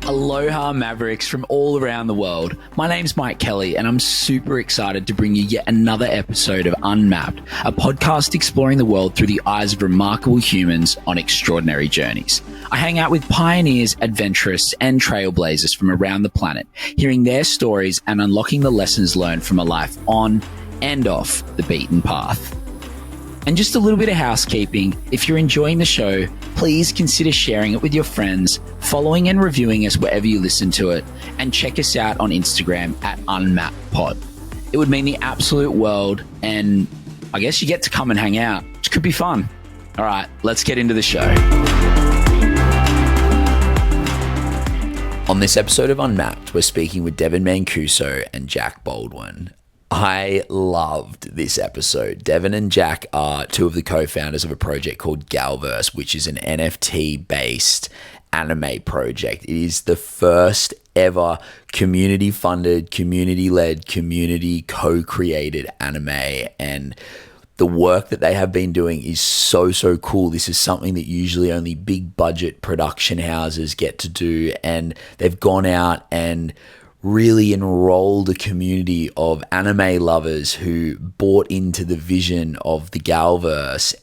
Aloha Mavericks from all around the world. My name's Mike Kelly and I'm super excited to bring you yet another episode of Unmapped, a podcast exploring the world through the eyes of remarkable humans on extraordinary journeys. I hang out with pioneers, adventurers and trailblazers from around the planet, hearing their stories and unlocking the lessons learned from a life on and off the beaten path. And just a little bit of housekeeping, if you're enjoying the show, please consider sharing it with your friends, following and reviewing us wherever you listen to it, and check us out on Instagram at UnmappedPod. It would mean the absolute world, and I guess you get to come and hang out, which could be fun. All right, let's get into the show. On this episode of Unmapped, we're speaking with Devin Mancuso and Jack Baldwin. I loved this episode. Devin and Jack are two of the co-founders of a project called Galverse, which is an NFT-based anime project. It is the first ever community-funded, community-led, community co-created anime, and the work that they have been doing is so cool. This is something that usually only big budget production houses get to do, and they've gone out and really enrolled a community of anime lovers who bought into the vision of the Galverse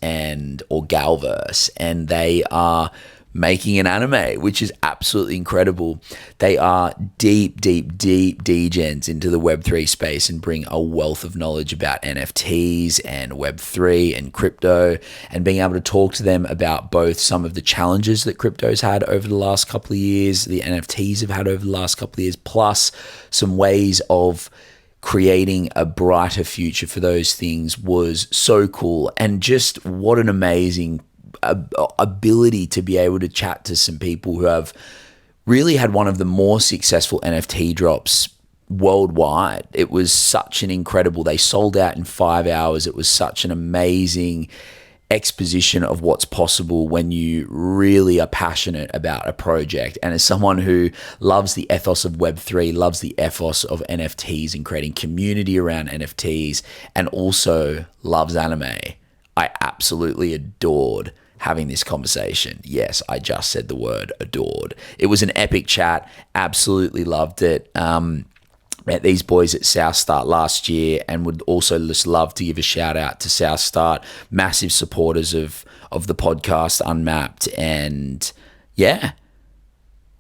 or Galverse, and they are making an anime, which is absolutely incredible. They are deep degens into the Web3 space and bring a wealth of knowledge about NFTs and Web3 and crypto, and being able to talk to them about both some of the challenges that crypto's had over the last couple of years, the NFTs have had over the last couple of years, plus some ways of creating a brighter future for those things was so cool. And just what an amazing ability to be able to chat to some people who have really had one of the more successful NFT drops worldwide. It was such an incredible, they sold out in 5 hours. It was such an amazing exposition of what's possible when you really are passionate about a project. And as someone who loves the ethos of Web3, loves the ethos of NFTs and creating community around NFTs, and also loves anime, I absolutely adored having this conversation. Yes, I just said the word adored. It was an epic chat. Absolutely loved it. Met these boys at South Start last year, and would also just love to give a shout out to South Start, massive supporters of the podcast Unmapped. And yeah,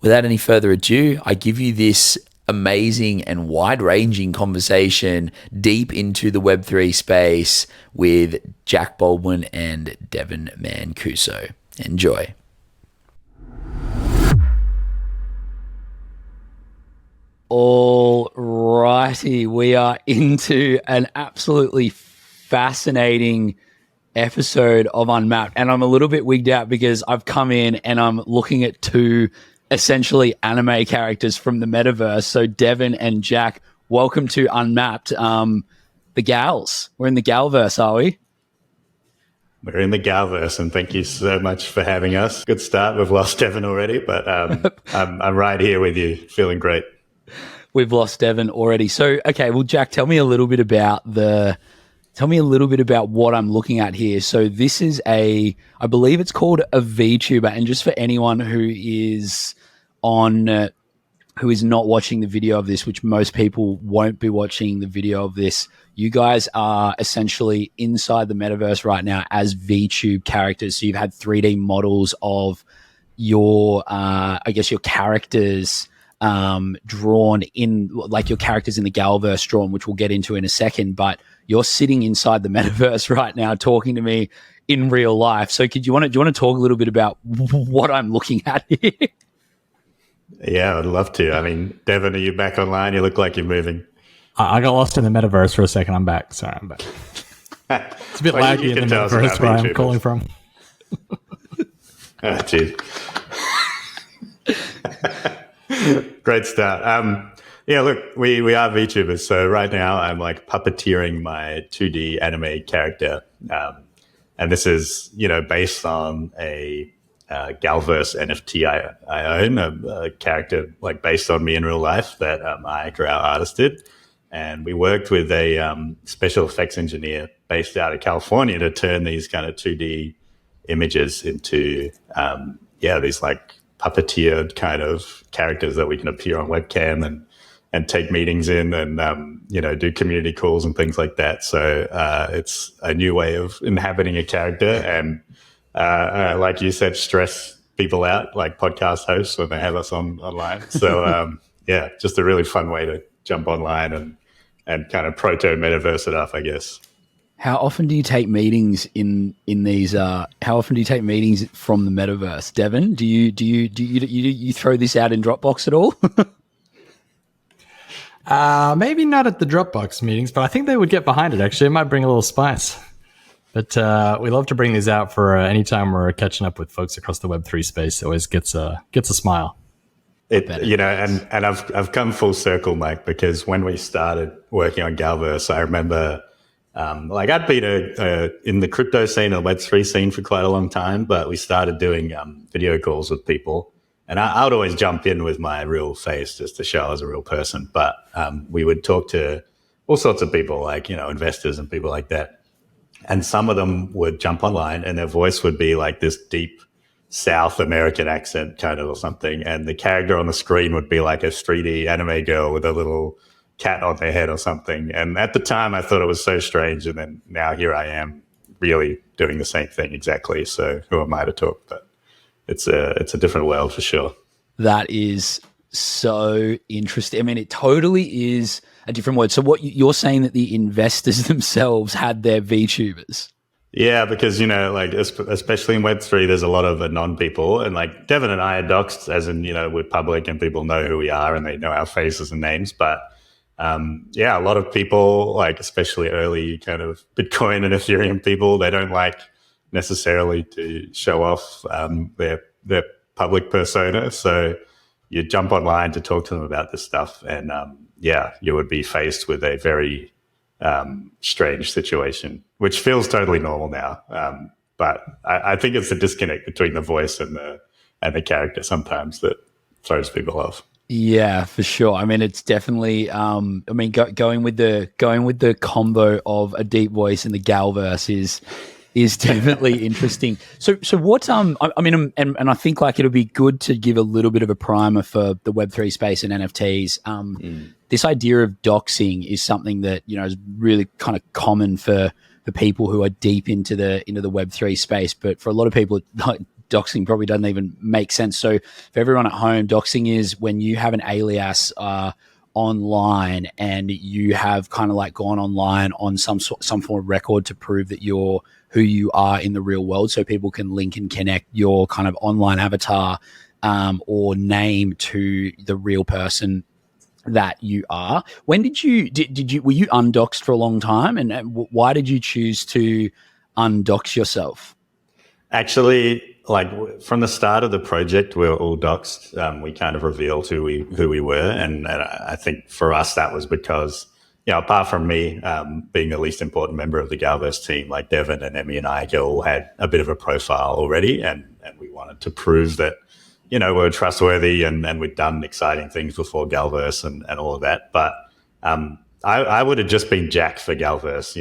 without any further ado, I give you this amazing and wide-ranging conversation deep into the Web3 space with Jack Baldwin and Devin Mancuso. Enjoy. All righty, we are into an absolutely fascinating episode of Unmapped, and I'm a little bit wigged out because I've come in and I'm looking at two essentially anime characters from the metaverse. So Devin and Jack, welcome to Unmapped. The gals, we're in the Galverse, are we? We're in the Galverse, and thank you so much for having us. Good start. We've lost Devin already, but I'm right here with you, feeling great. We've lost Devin already. So, okay, well, Jack, tell me a little bit about what I'm looking at here. So this is I believe it's called a VTuber. And just for anyone who is not watching the video of this, which most people won't be watching the video of this, you guys are essentially inside the metaverse right now as VTube characters. So you've had 3D models of your characters drawn in, like your characters in the Galverse drawn, which we'll get into in a second, but you're sitting inside the metaverse right now talking to me in real life. So do you want to talk a little bit about what I'm looking at here? Yeah, I'd love to. I mean, Devin, are you back online? You look like you're moving. I got lost in the metaverse for a second. I'm back. Sorry, I'm back. It's a bit laggy in the metaverse where I'm calling from. Oh, geez. Great start. Yeah, look, we are VTubers. So right now I'm like puppeteering my 2D anime character. And this is, based on a Galverse NFT I own, a character like based on me in real life that I, our artist, did. And we worked with a special effects engineer based out of California to turn these kind of 2D images into, these like puppeteered kind of characters that we can appear on webcam and take meetings in and, do community calls and things like that. So it's a new way of inhabiting a character and, like you said, stress people out like podcast hosts when they have us online. So, just a really fun way to jump online and kind of proto-metaverse it up, I guess. How often do you take meetings in these? How often do you take meetings from the metaverse, Devin? Do you throw this out in Dropbox at all? Maybe not at the Dropbox meetings, but I think they would get behind it. Actually, it might bring a little spice. But we love to bring these out for any time we're catching up with folks across the Web3 space. It always gets a smile. And I've come full circle, Mike, because when we started working on Galverse, I remember. I'd been in the crypto scene or Web3 scene for quite a long time, but we started doing video calls with people. And I would always jump in with my real face just to show I was a real person. But we would talk to all sorts of people, like, investors and people like that. And some of them would jump online and their voice would be like this deep South American accent kind of or something. And the character on the screen would be like a 3D anime girl with a little cat on their head or something. And at the time I thought it was so strange, and then now here I am really doing the same thing exactly. So who am I to talk? But it's a different world for sure. That is so interesting. I mean, it totally is a different world. So what you're saying, that the investors themselves had their VTubers? Yeah, because, especially in Web3, there's a lot of anon people. And like Devin and I are doxed, as in, we're public and people know who we are and they know our faces and names. But a lot of people, like especially early kind of Bitcoin and Ethereum people, they don't like necessarily to show off their public persona. So you jump online to talk to them about this stuff, and you would be faced with a very strange situation, which feels totally normal now. But I think it's the disconnect between the voice and the character sometimes that throws people off. Yeah, for sure. I mean, it's definitely. Going with the combo of a deep voice and the Galverse is definitely interesting. So what? And I think like it'll be good to give a little bit of a primer for the Web3 space and NFTs. This idea of doxing is something that is really kind of common for people who are deep into the Web3 space, but for a lot of people, doxing probably doesn't even make sense. So for everyone at home, doxing is when you have an alias online and you have kind of like gone online on some form of record to prove that you're who you are in the real world, so people can link and connect your kind of online avatar or name to the real person that you are. When were you undoxed for a long time, and why did you choose to undox yourself? Actually, like from the start of the project, we were all doxed. We kind of revealed who we were, and I think for us that was because, apart from me being the least important member of the Galverse team, like Devin and Emmy and I all had a bit of a profile already, and we wanted to prove that we're trustworthy and we'd done exciting things before Galverse and all of that. But I would have just been Jack for Galverse.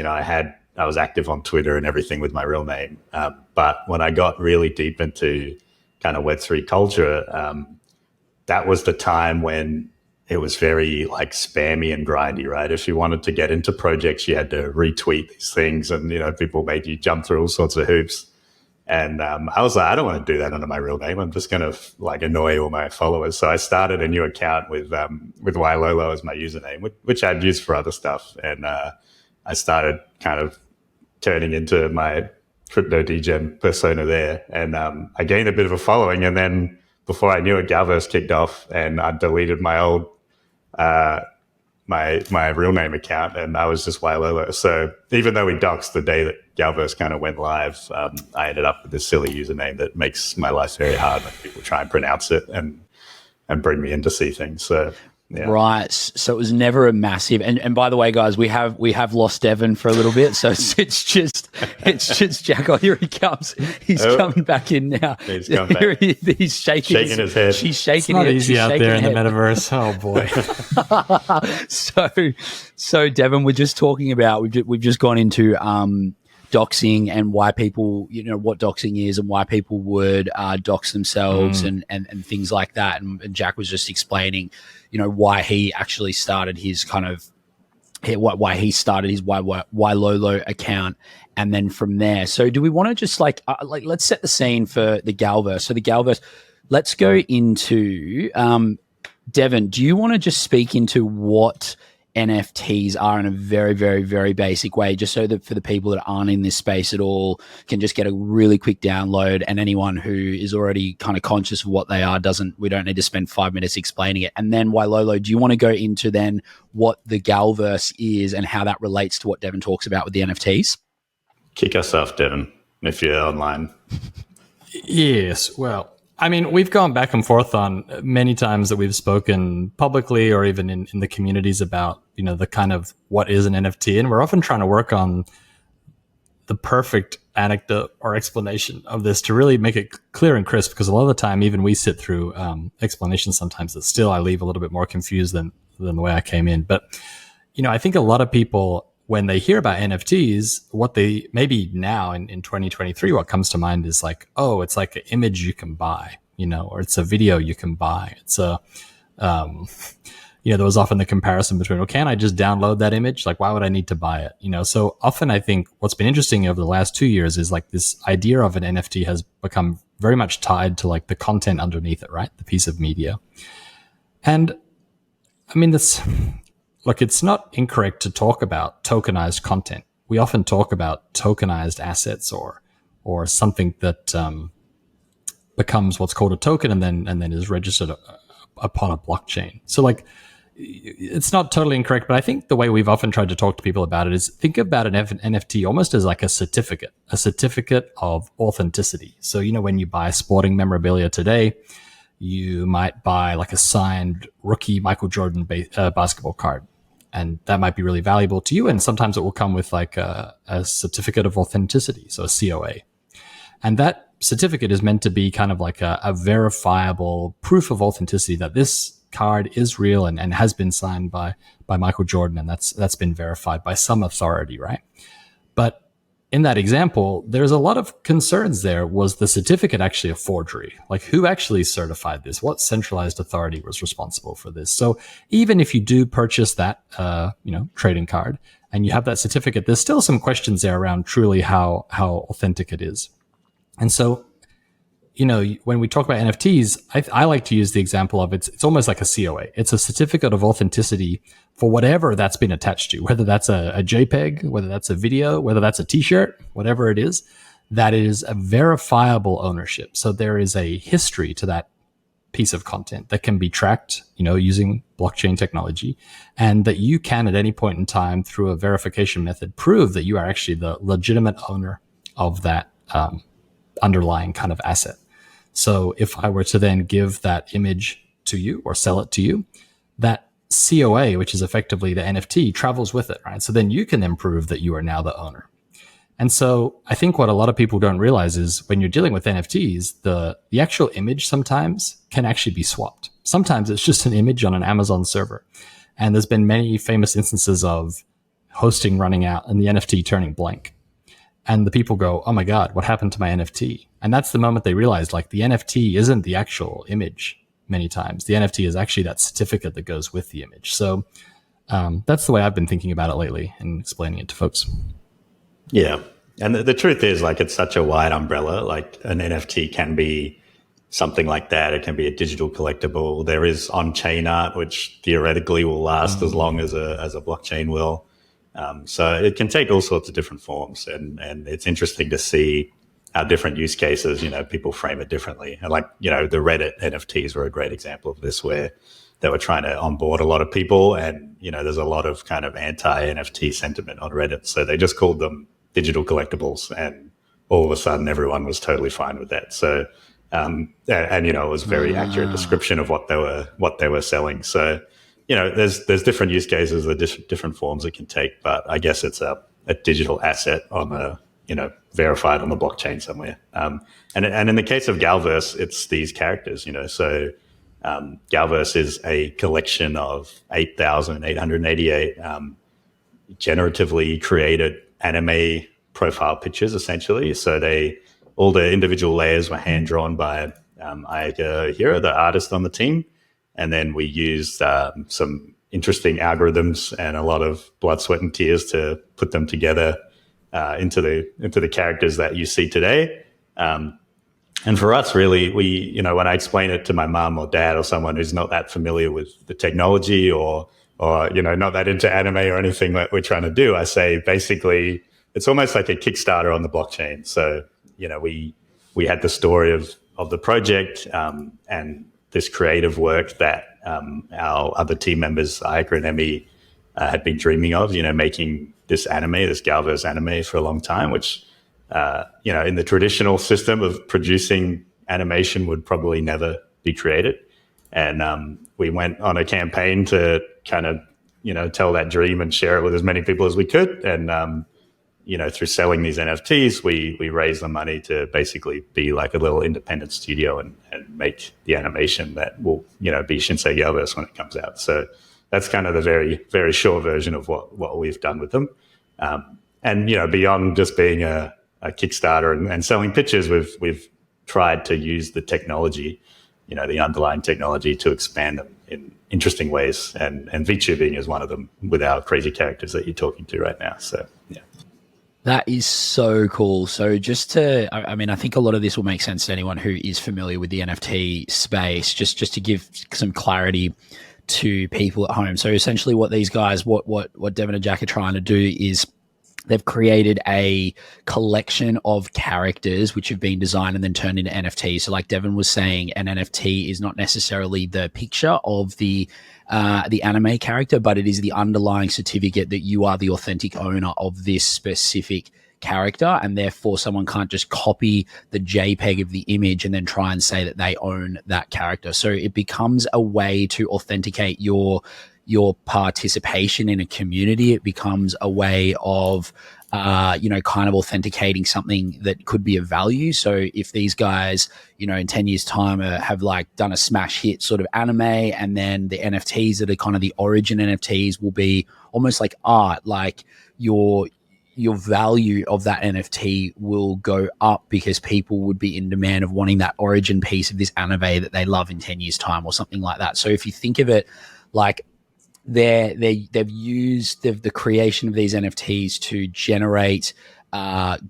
I was active on Twitter and everything with my real name. But when I got really deep into kind of Web3 culture, that was the time when it was very like spammy and grindy, right? If you wanted to get into projects, you had to retweet these things, and, people made you jump through all sorts of hoops. And I was like, I don't want to do that under my real name. I'm just going to like annoy all my followers. So I started a new account with Ylolo as my username, which I'd used for other stuff. And I started kind of turning into my crypto degen persona there. And I gained a bit of a following. And then before I knew it, Galverse kicked off, and I deleted my old my real name account, and I was just Ylolo. So even though we doxed the day that Galverse kind of went live, I ended up with this silly username that makes my life very hard when people try and pronounce it and bring me in to see things. So yeah. Right. So it was never a massive, and by the way, guys, we have lost Devin for a little bit. So it's just Jack. Oh, here he comes. He's coming back in now. He's coming back. He's shaking his head. She's shaking it. It's not easy out there in the metaverse. Oh boy. So Devin, we're just talking about, we've just gone into doxing and why people, what doxing is and why people would dox themselves and things like that. And Jack was just explaining, why he actually started his kind of why he started his why Lolo account, and then from there. So do we want to just let's set the scene for the Galverse? So the Galverse, let's go into Devin. Do you want to just speak into what NFTs are in a very, very, very basic way, just so that for the people that aren't in this space at all can just get a really quick download, and anyone who is already kind of conscious of what they are we don't need to spend 5 minutes explaining it. And then Wailolo, do you want to go into then what the Galverse is and how that relates to what Devin talks about with the NFTs? Kick us off, Devin, if you're online. Yes, well, I mean, we've gone back and forth on many times that we've spoken publicly or even in the communities about, the kind of what is an NFT. And we're often trying to work on the perfect anecdote or explanation of this to really make it clear and crisp, because a lot of the time, even we sit through explanations sometimes that still I leave a little bit more confused than the way I came in. But, I think a lot of people, when they hear about NFTs, what they maybe now in 2023, what comes to mind is like, oh, it's like an image you can buy, or it's a video you can buy. It's a, there was often the comparison between, well, can't I just download that image? Like, why would I need to buy it? So often I think what's been interesting over the last 2 years is like this idea of an NFT has become very much tied to like the content underneath it, right? The piece of media. And I mean, look, it's not incorrect to talk about tokenized content. We often talk about tokenized assets or something that becomes what's called a token and then is registered upon a blockchain. So like, it's not totally incorrect, but I think the way we've often tried to talk to people about it is think about an NFT almost as like a certificate of authenticity. So, when you buy sporting memorabilia today, you might buy like a signed rookie Michael Jordan basketball card. And that might be really valuable to you. And sometimes it will come with like a certificate of authenticity, so a COA. And that certificate is meant to be kind of like a verifiable proof of authenticity that this card is real and has been signed by Michael Jordan. And that's been verified by some authority, right? But in that example, there's a lot of concerns there. Was the certificate actually a forgery? Like, who actually certified this? What centralized authority was responsible for this? So even if you do purchase that, trading card and you have that certificate, there's still some questions there around truly how authentic it is. And so, when we talk about NFTs, I like to use the example of it's almost like a COA. It's a certificate of authenticity for whatever that's been attached to, whether that's a JPEG, whether that's a video, whether that's a t-shirt, whatever it is, that is a verifiable ownership. So there is a history to that piece of content that can be tracked, using blockchain technology, and that you can at any point in time through a verification method prove that you are actually the legitimate owner of that underlying kind of asset. So if I were to then give that image to you or sell it to you, that COA, which is effectively the NFT, travels with it, right? So then you can then prove that you are now the owner. And so I think what a lot of people don't realize is when you're dealing with NFTs, the actual image sometimes can actually be swapped. Sometimes it's just an image on an Amazon server. And there's been many famous instances of hosting running out and the NFT turning blank. And the people go, oh my God, what happened to my NFT? And that's the moment they realize like the NFT isn't the actual image many times. The NFT is actually that certificate that goes with the image. So that's the way I've been thinking about it lately and explaining it to folks. Yeah. And the truth is like it's such a wide umbrella. Like an NFT can be something like that. It can be a digital collectible. There is on-chain art, which theoretically will last as long as a blockchain will. So it can take all sorts of different forms, and it's interesting to see how different use cases, people frame it differently. And like, the Reddit NFTs were a great example of this, where they were trying to onboard a lot of people, and, there's a lot of kind of anti-NFT sentiment on Reddit. So they just called them digital collectibles, and all of a sudden everyone was totally fine with that. So, it was a very accurate description of what they were selling. So, there's different use cases, there's different forms it can take, but I guess it's a digital asset on a, verified on the blockchain somewhere. And in the case of Galverse, it's these characters, so Galverse is a collection of 8,888 generatively created anime profile pictures essentially. So all the individual layers were hand drawn by Ayaka Hira, the artist on the team, and then we used some interesting algorithms and a lot of blood, sweat, and tears to put them together into the characters that you see today. And for us, really, when I explain it to my mom or dad or someone who's not that familiar with the technology or not that into anime or anything that we're trying to do, I say basically it's almost like a Kickstarter on the blockchain. So, we had the story of the project and this creative work that our other team members, Ayaka and Emmy, had been dreaming of, making this Galverse anime for a long time, which, in the traditional system of producing animation would probably never be created. And we went on a campaign to kind of, tell that dream and share it with as many people as we could. And, through selling these NFTs, we raised the money to basically be like a little independent studio and make the animation that will, be Shinsei Galverse when it comes out. So that's kind of the very, very short version of what we've done with them. And, beyond just being a Kickstarter and selling pictures, we've tried to use the technology, the underlying technology to expand them in interesting ways. And VTubing is one of them with our crazy characters that you're talking to right now. So, yeah. That is so cool. So I think a lot of this will make sense to anyone who is familiar with the NFT space, just to give some clarity to people at home. So essentially what these guys, what Devin and Jack are trying to do is they've created a collection of characters which have been designed and then turned into NFTs. So like Devin was saying, an NFT is not necessarily the picture of the anime character, but it is the underlying certificate that you are the authentic owner of this specific character, and therefore someone can't just copy the JPEG of the image and then try and say that they own that character. So it becomes a way to authenticate your participation in a community. It becomes a way of kind of authenticating something that could be of value. So if these guys, in 10 years time have like done a smash hit sort of anime, and then the NFTs that are kind of the origin NFTs will be almost like art, like your value of that NFT will go up because people would be in demand of wanting that origin piece of this anime that they love in 10 years time or something like that. So if you think of it like they've used the creation of these NFTs to generate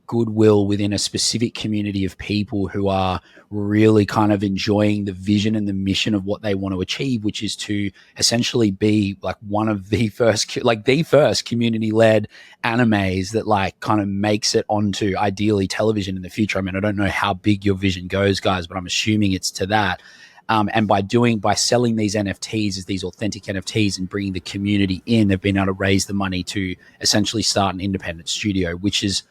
goodwill within a specific community of people who are really kind of enjoying the vision and the mission of what they want to achieve, which is to essentially be like one of the first community-led animes that like kind of makes it onto ideally television in the future. I mean, I don't know how big your vision goes, guys, but I'm assuming it's to that. And by selling these NFTs as these authentic NFTs and bringing the community in, they've been able to raise the money to essentially start an independent studio, which is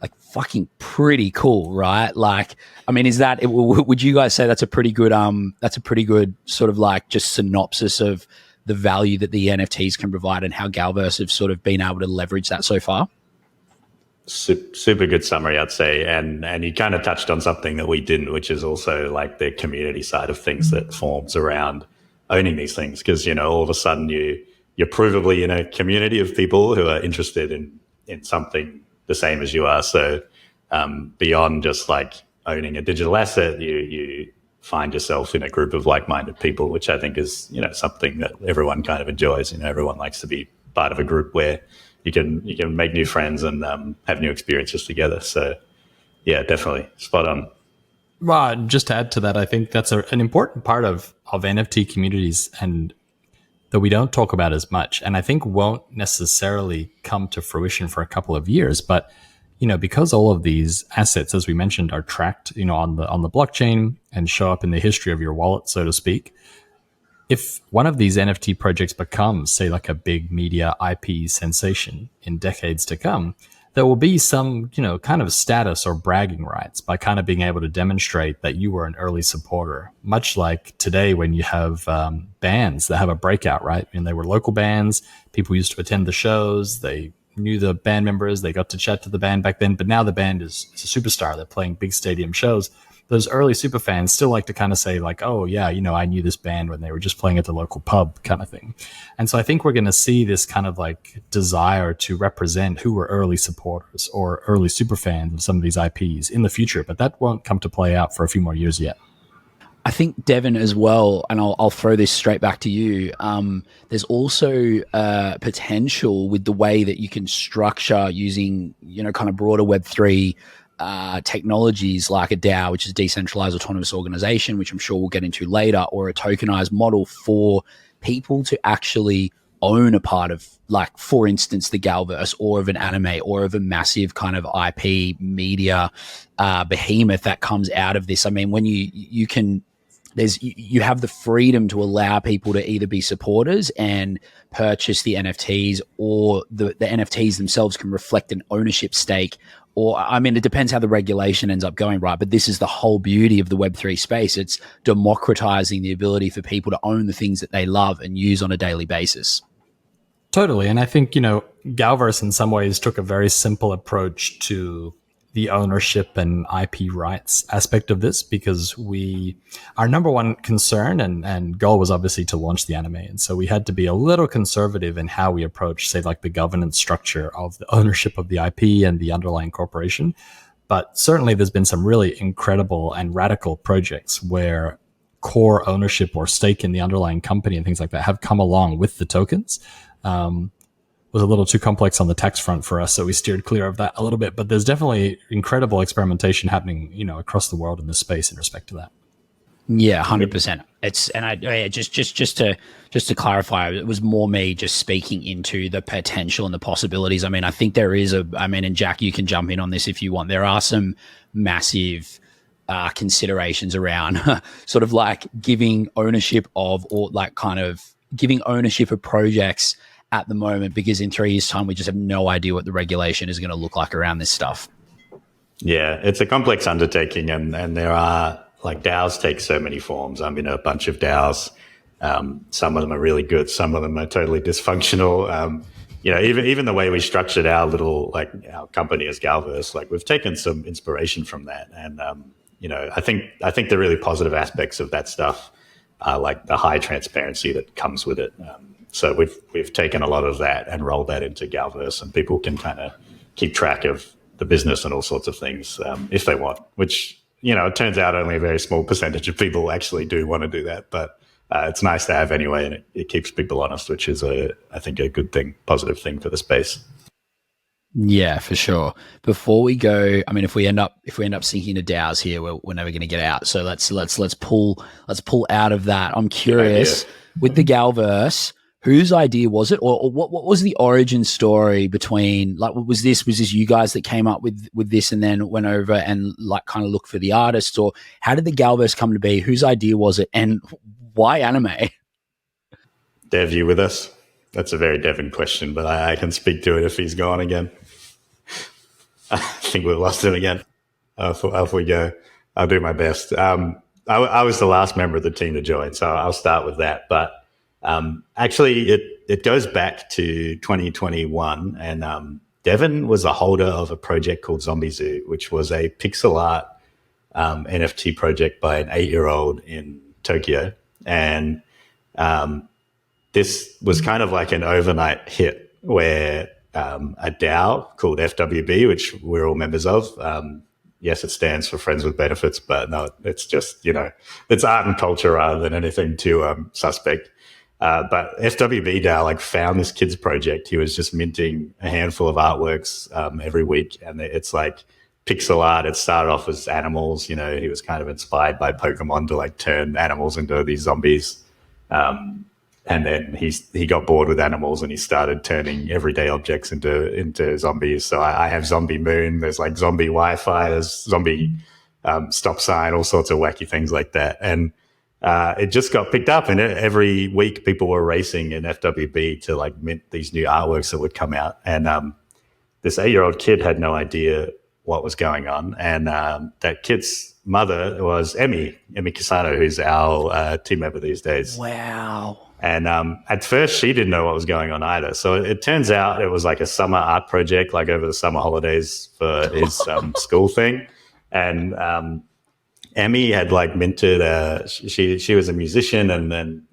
like fucking pretty cool, right? Like, I mean, would you guys say that's a pretty good sort of like just synopsis of the value that the NFTs can provide and how Galverse have sort of been able to leverage that so far? Super good summary, I'd say. And you kind of touched on something that we didn't, which is also like the community side of things that forms around owning these things. Because, all of a sudden you're provably in a community of people who are interested in something the same as you are. So beyond just like owning a digital asset, you find yourself in a group of like-minded people, which I think is, something that everyone kind of enjoys. Everyone likes to be part of a group where you can make new friends and have new experiences together. So, yeah, definitely spot on. Well, just to add to that, I think that's an important part of NFT communities, and that we don't talk about as much, and I think won't necessarily come to fruition for a couple of years. But because all of these assets, as we mentioned, are tracked, on the blockchain and show up in the history of your wallet, so to speak. If one of these NFT projects becomes, say, like a big media IP sensation in decades to come, there will be some, kind of status or bragging rights by kind of being able to demonstrate that you were an early supporter, much like today when you have bands that have a breakout, right? I mean, they were local bands. People used to attend the shows. They knew the band members. They got to chat to the band back then. But now the band is a superstar. They're playing big stadium shows. those early super fans still like to kind of say like, oh yeah, I knew this band when they were just playing at the local pub kind of thing. And so I think we're going to see this kind of like desire to represent who were early supporters or early super fans of some of these IPs in the future, but that won't come to play out for a few more years yet. I think, Devin, as well, and I'll throw this straight back to you, there's also potential with the way that you can structure using, kind of broader Web3 technologies like a DAO, which is decentralized autonomous organization, which I'm sure we'll get into later, or a tokenized model for people to actually own a part of, like, for instance, the Galverse or of an anime or of a massive kind of IP media behemoth that comes out of this. I mean, when you can... you have the freedom to allow people to either be supporters and purchase the NFTs, or the NFTs themselves can reflect an ownership stake. Or, I mean, it depends how the regulation ends up going, right? But this is the whole beauty of the Web3 space. It's democratizing the ability for people to own the things that they love and use on a daily basis. Totally. And I think, Galverse in some ways took a very simple approach to the ownership and IP rights aspect of this, because our number one concern and goal was obviously to launch the anime. And so we had to be a little conservative in how we approach, say, like the governance structure of the ownership of the IP and the underlying corporation. But certainly there's been some really incredible and radical projects where core ownership or stake in the underlying company and things like that have come along with the tokens. Was a little too complex on the tax front for us, so we steered clear of that a little bit. But there's definitely incredible experimentation happening, across the world in this space in respect to that. Yeah, 100%. Just to clarify, it was more me just speaking into the potential and the possibilities. I mean, I think there is and Jack, you can jump in on this if you want. There are some massive considerations around sort of like giving ownership of, or like kind of giving ownership of projects at the moment, because in 3 years' time, we just have no idea what the regulation is going to look like around this stuff. Yeah, it's a complex undertaking, and there are, like, DAOs take so many forms. I'm in a bunch of DAOs. Some of them are really good. Some of them are totally dysfunctional. Even the way we structured our our company as Galverse, like, we've taken some inspiration from that. And, I think the really positive aspects of that stuff are like the high transparency that comes with it. So we've taken a lot of that and rolled that into Galverse, and people can kind of keep track of the business and all sorts of things if they want, which, it turns out only a very small percentage of people actually do want to do that. But it's nice to have anyway, and it keeps people honest, which is, I think, a good thing, positive thing for the space. Yeah, for sure. Before we go, I mean, if we end up sinking into DAOs here, we're never going to get out. So let's pull out of that. I'm curious with the Galverse. Whose idea was it, or what was the origin story between, like, was this you guys that came up with this and then went over and like kind of looked for the artists, or how did the Galverse come to be? Whose idea was it, and why anime? Dev, you with us? That's a very Devin question, but I can speak to it if he's gone again. I think we've lost him again. Off we go. I'll do my best. I was the last member of the team to join, so I'll start with that. But actually, it goes back to 2021, and Devin was a holder of a project called Zombie Zoo, which was a pixel art NFT project by an 8-year-old in Tokyo. And this was kind of like an overnight hit where a DAO called FWB, which we're all members of, yes, it stands for Friends with Benefits, but no, it's just, it's art and culture rather than anything too suspect. But FWB DAO like found this kid's project. He was just minting a handful of artworks every week, and it's like pixel art. It started off as animals. He was kind of inspired by Pokemon to like turn animals into these zombies. And then he got bored with animals and he started turning everyday objects into zombies. So I have Zombie Moon. There's like zombie Wi-Fi. There's zombie stop sign. All sorts of wacky things like that. And it just got picked up, and every week people were racing in FWB to like mint these new artworks that would come out. And this 8-year-old kid had no idea what was going on. And that kid's mother was Emmy Casano, who's our team member these days. Wow. And at first, she didn't know what was going on either. So it turns out it was like a summer art project, like over the summer holidays for his school thing. And Emmy had like minted she was a musician and then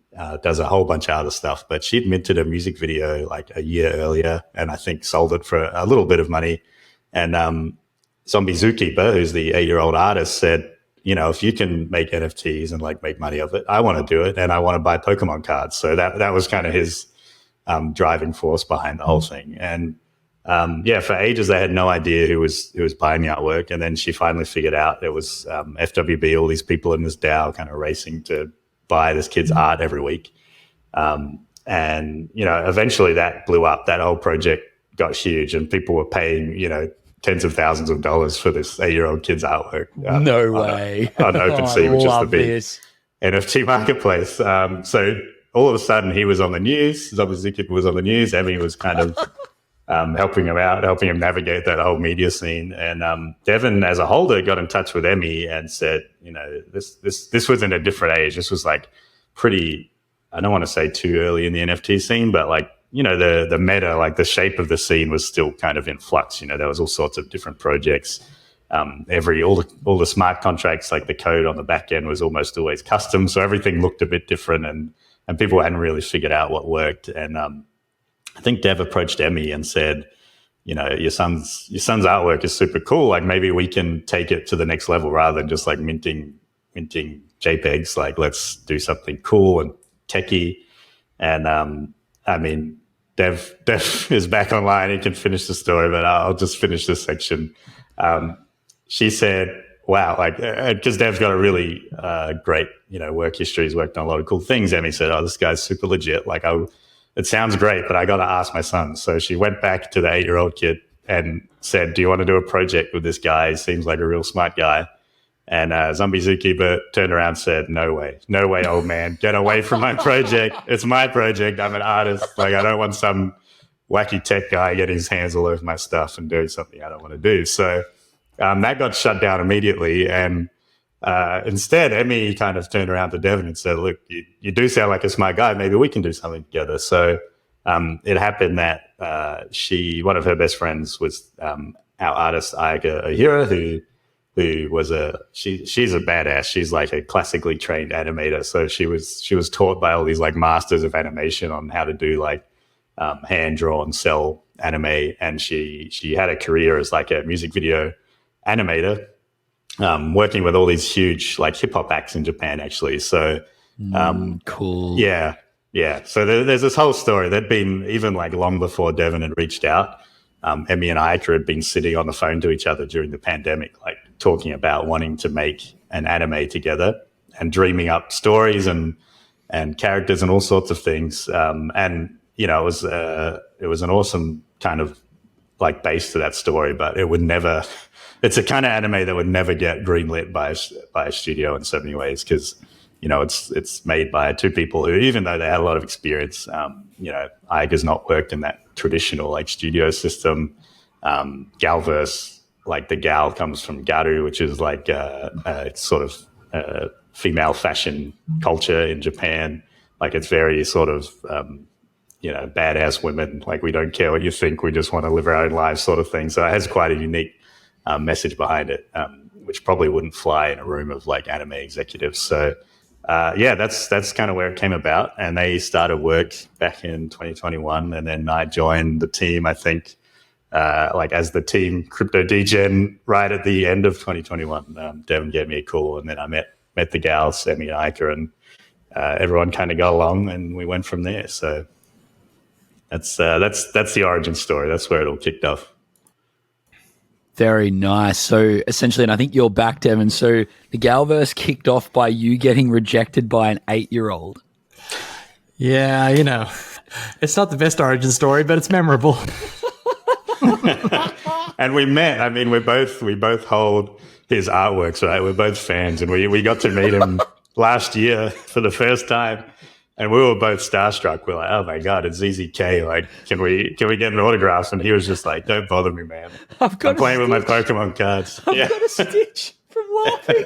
does a whole bunch of other stuff, but she'd minted a music video like a year earlier and I think sold it for a little bit of money. And Zombie Zookeeper, who's the 8-year-old artist, said, if you can make NFTs and like make money of it, I want to do it and I want to buy Pokemon cards. So that was kind of his driving force behind the whole thing. And for ages they had no idea who was buying the artwork, and then she finally figured out it was FWB, all these people in this DAO kind of racing to buy this kid's art every week. And eventually that blew up. That whole project got huge, and people were paying tens of thousands of dollars for this 8-year-old kid's artwork. No way. On OpenSea, which is the big NFT marketplace. So all of a sudden he was on the news. Zombie Zookeeper was on the news. Emmy was kind of helping him out, helping him navigate that whole media scene. And Devin, as a holder, got in touch with Emmy and said, this was in a different age. This was like pretty, I don't want to say too early in the NFT scene, but like, the meta, like the shape of the scene was still kind of in flux. There was all sorts of different projects. All the smart contracts, like the code on the back end was almost always custom. So everything looked a bit different and people hadn't really figured out what worked. And I think Dev approached Emmy and said, your son's artwork is super cool. Like maybe we can take it to the next level rather than just like minting JPEGs. Like let's do something cool and techie. And Dev is back online. He can finish the story, but I'll just finish this section. She said, wow, like, because Dev's got a really great, work history. He's worked on a lot of cool things. Emmy said, oh, this guy's super legit. Like, it sounds great, but I got to ask my son. So she went back to the 8-year-old kid and said, do you want to do a project with this guy? He seems like a real smart guy. And Zombie Zookeeper turned around and said, no way, old man, get away from my project. It's my project. I'm an artist. Like, I don't want some wacky tech guy getting his hands all over my stuff and doing something I don't want to do. So that got shut down immediately. And instead, Emmy kind of turned around to Devin and said, look, you do sound like a smart guy. Maybe we can do something together. So it happened that one of her best friends was our artist, Aiga Ohira, who was she's a badass. She's like a classically trained animator. So she was taught by all these like masters of animation on how to do like hand drawn cell anime. And she had a career as like a music video animator, working with all these huge like hip hop acts in Japan actually. So cool. Yeah. So there's this whole story that'd been even like long before Devin had reached out. Emmy and Aika had been sitting on the phone to each other during the pandemic, like talking about wanting to make an anime together and dreaming up stories and characters and all sorts of things. And it was an awesome kind of like base to that story, but it would never. It's a kind of anime that would never get greenlit by a studio in so many ways because it's made by two people who, even though they had a lot of experience, Aiga's not worked in that traditional like studio system. Galverse, like the gal comes from Garu, which is like a sort of female fashion culture in Japan. Like it's very sort of badass women. Like we don't care what you think, we just want to live our own lives, sort of thing. So it has quite a unique message behind it, which probably wouldn't fly in a room of like anime executives. So that's kind of where it came about. And they started work back in 2021. And then I joined the team, I think, like as the team Crypto Degen right at the end of 2021. Devin gave me a call and then I met the gals, Emmy and Aika, and everyone kind of got along and we went from there. So that's the origin story. That's where it all kicked off. Very nice. So essentially, and I think you're back, Devin. So the Galverse kicked off by you getting rejected by an 8-year-old. Yeah, it's not the best origin story, but it's memorable. And we met. I mean, we both hold his artworks, right? We're both fans, and we got to meet him last year for the first time. And we were both starstruck. We're like, oh my God, it's ZZK. Like, can we get an autograph? And he was just like, don't bother me, man. I'm playing with my Pokemon cards. I've got a stitch from laughing.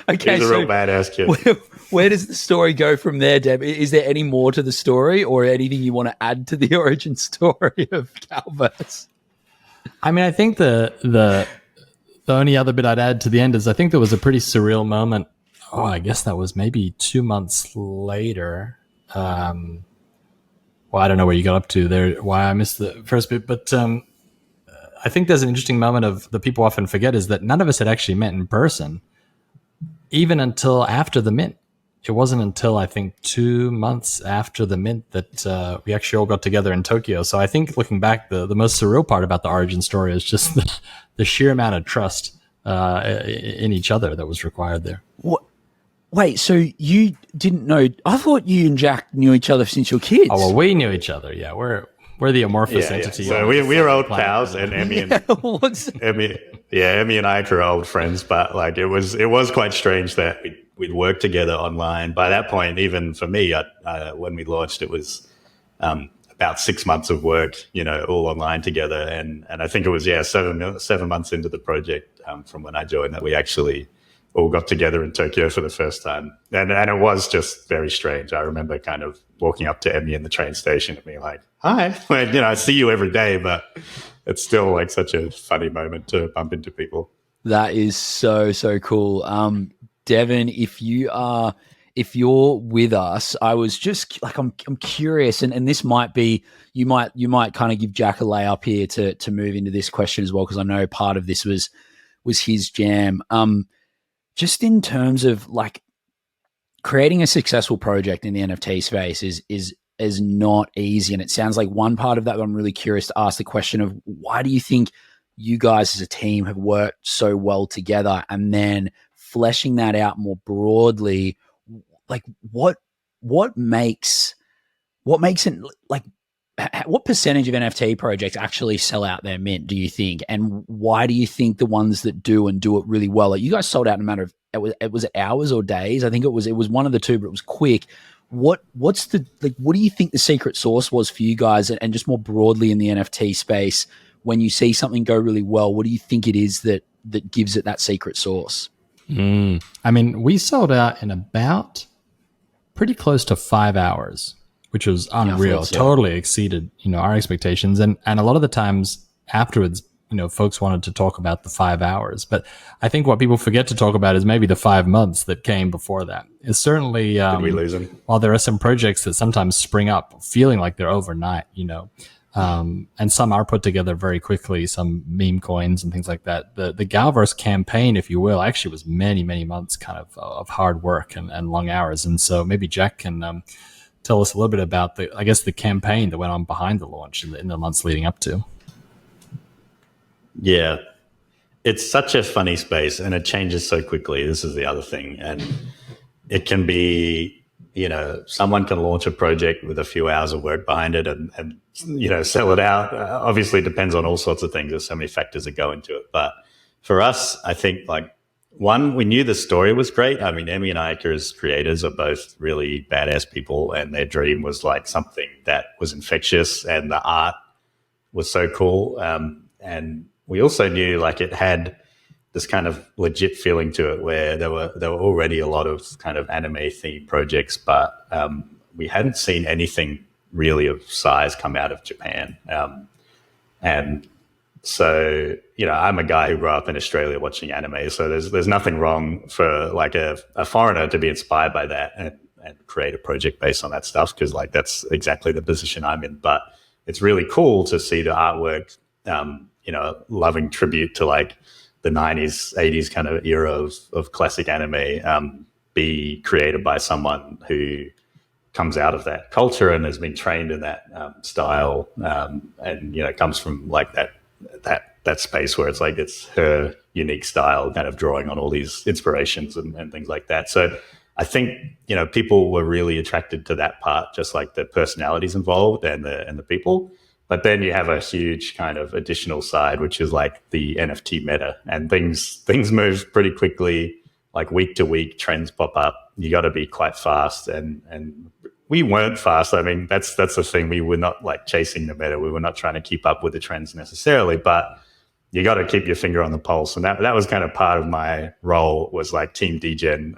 Okay, he's a real badass kid. Where does the story go from there, Deb? Is there any more to the story or anything you want to add to the origin story of Galverse? I mean, I think the The only other bit I'd add to the end is I think there was a pretty surreal moment. Oh, I guess that was maybe 2 months later. Well, I don't know where you got up to there, why I missed the first bit, but I think there's an interesting moment of that people often forget is that none of us had actually met in person, even until after the mint. It wasn't until I think 2 months after the mint that we actually all got together in Tokyo. So I think looking back, the most surreal part about the origin story is just the sheer amount of trust in each other that was required there. What? Wait, so you didn't know? I thought you and Jack knew each other since you were kids. Oh, well, we knew each other. Yeah, we're the amorphous entity. So we're old pals, and Emmy and Emmy and I are old friends. But like it was quite strange that we'd worked together online. By that point, even for me, when we launched, it was about 6 months of work, all online together. And I think it was 7 months into the project from when I joined that we actually all got together in Tokyo for the first time. And it was just very strange. I remember kind of walking up to Emmy in the train station and being like, hi. Well, I see you every day, but it's still like such a funny moment to bump into people. That is so cool. Devin, if you're with us, I was just like, I'm curious, and this might be, you might kind of give Jack a layup here to move into this question as well, because I know part of this was his jam. Just in terms of like creating a successful project in the NFT space is not easy. And it sounds like one part of that I'm really curious to ask the question of, why do you think you guys as a team have worked so well together? And then fleshing that out more broadly, like what makes it, like, what percentage of NFT projects actually sell out their mint, do you think? And why do you think the ones that do and do it really well, like you guys sold out in a matter of, was it hours or days? I think it was one of the two, but it was quick. What's the, like, what do you think the secret sauce was for you guys, and just more broadly in the NFT space, when you see something go really well, what do you think it is that gives it that secret sauce? I mean, we sold out in about pretty close to 5 hours, which was unreal. Totally exceeded, our expectations. And a lot of the times afterwards, folks wanted to talk about the 5 hours. But I think what people forget to talk about is maybe the 5 months that came before that. It's certainly, did we lose them? While there are some projects that sometimes spring up feeling like they're overnight, and some are put together very quickly, some meme coins and things like that. The Galverse campaign, if you will, actually was many, many months kind of hard work and long hours. And so maybe Jack can tell us a little bit about the campaign that went on behind the launch in the months leading up to. Yeah, it's such a funny space and it changes so quickly. This is the other thing. And it can be, someone can launch a project with a few hours of work behind it and sell it out. Obviously, it depends on all sorts of things. There's so many factors that go into it. But for us, I think one, we knew the story was great. I mean, Emmy and Ike as creators are both really badass people, and their dream was like something that was infectious, and the art was so cool. And we also knew like it had this kind of legit feeling to it, where there were already a lot of kind of anime themed projects, but we hadn't seen anything really of size come out of Japan. And so, I'm a guy who grew up in Australia watching anime, so there's nothing wrong for like a foreigner to be inspired by that and create a project based on that stuff, because like that's exactly the position I'm in. But it's really cool to see the artwork, loving tribute to like the 90s, 80s kind of era of classic anime, be created by someone who comes out of that culture and has been trained in that style, and comes from like that space where it's like it's her unique style, kind of drawing on all these inspirations and things like that. So I think people were really attracted to that part, just like the personalities involved and the people. But then you have a huge kind of additional side, which is like the NFT meta, and things move pretty quickly. Like week to week, trends pop up. You got to be quite fast, and we weren't fast. I mean, that's the thing. We were not like chasing the meta. We were not trying to keep up with the trends necessarily, but you got to keep your finger on the pulse. And that was kind of part of my role, was like team degen.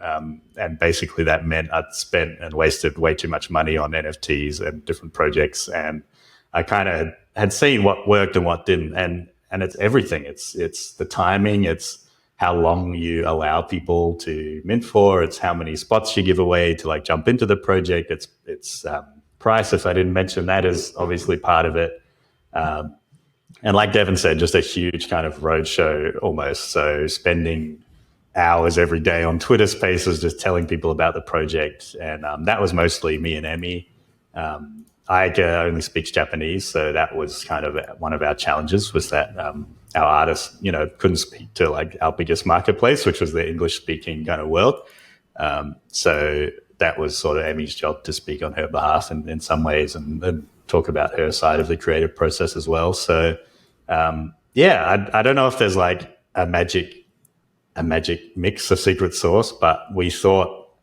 And basically that meant I'd spent and wasted way too much money on NFTs and different projects. And I kind of had seen what worked and what didn't. And and it's everything. It's the timing. It's how long you allow people to mint for. It's how many spots you give away to like jump into the project. It's price. If I didn't mention that, is obviously part of it. And like Devin said, just a huge kind of roadshow almost. So spending hours every day on Twitter Spaces, just telling people about the project. And that was mostly me and Emmy. Aika only speaks Japanese, so that was kind of one of our challenges, was that our artists, couldn't speak to like our biggest marketplace, which was the English-speaking kind of world. So that was sort of Emmy's job to speak on her behalf in some ways and talk about her side of the creative process as well. So I don't know if there's like a magic mix, a secret sauce, but we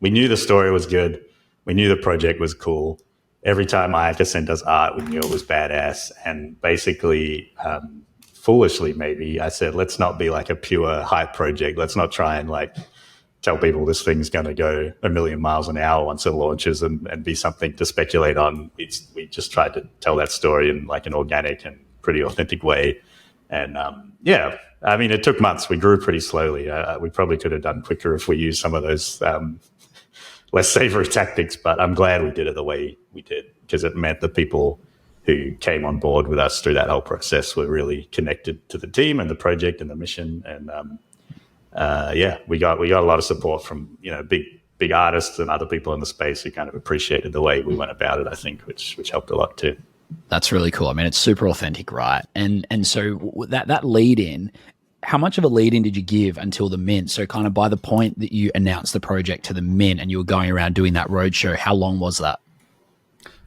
knew the story was good. We knew the project was cool. Every time Ayaka sent us art, we knew it was badass. And basically, foolishly maybe, I said, let's not be like a pure hype project. Let's not try and like tell people this thing's going to go a million miles an hour once it launches and be something to speculate on. We just tried to tell that story in like an organic and pretty authentic way. And I mean, it took months. We grew pretty slowly. We probably could have done quicker if we used some of those less savory tactics, but I'm glad we did it the way we did, because it meant that people who came on board with us through that whole process were really connected to the team and the project and the mission. And we got a lot of support from big artists and other people in the space who kind of appreciated the way we went about it, I think, which helped a lot too. That's really cool. I mean, it's super authentic, right? And so that lead in, how much of a lead in did you give until the mint? So kind of by the point that you announced the project to the mint and you were going around doing that roadshow, how long was that?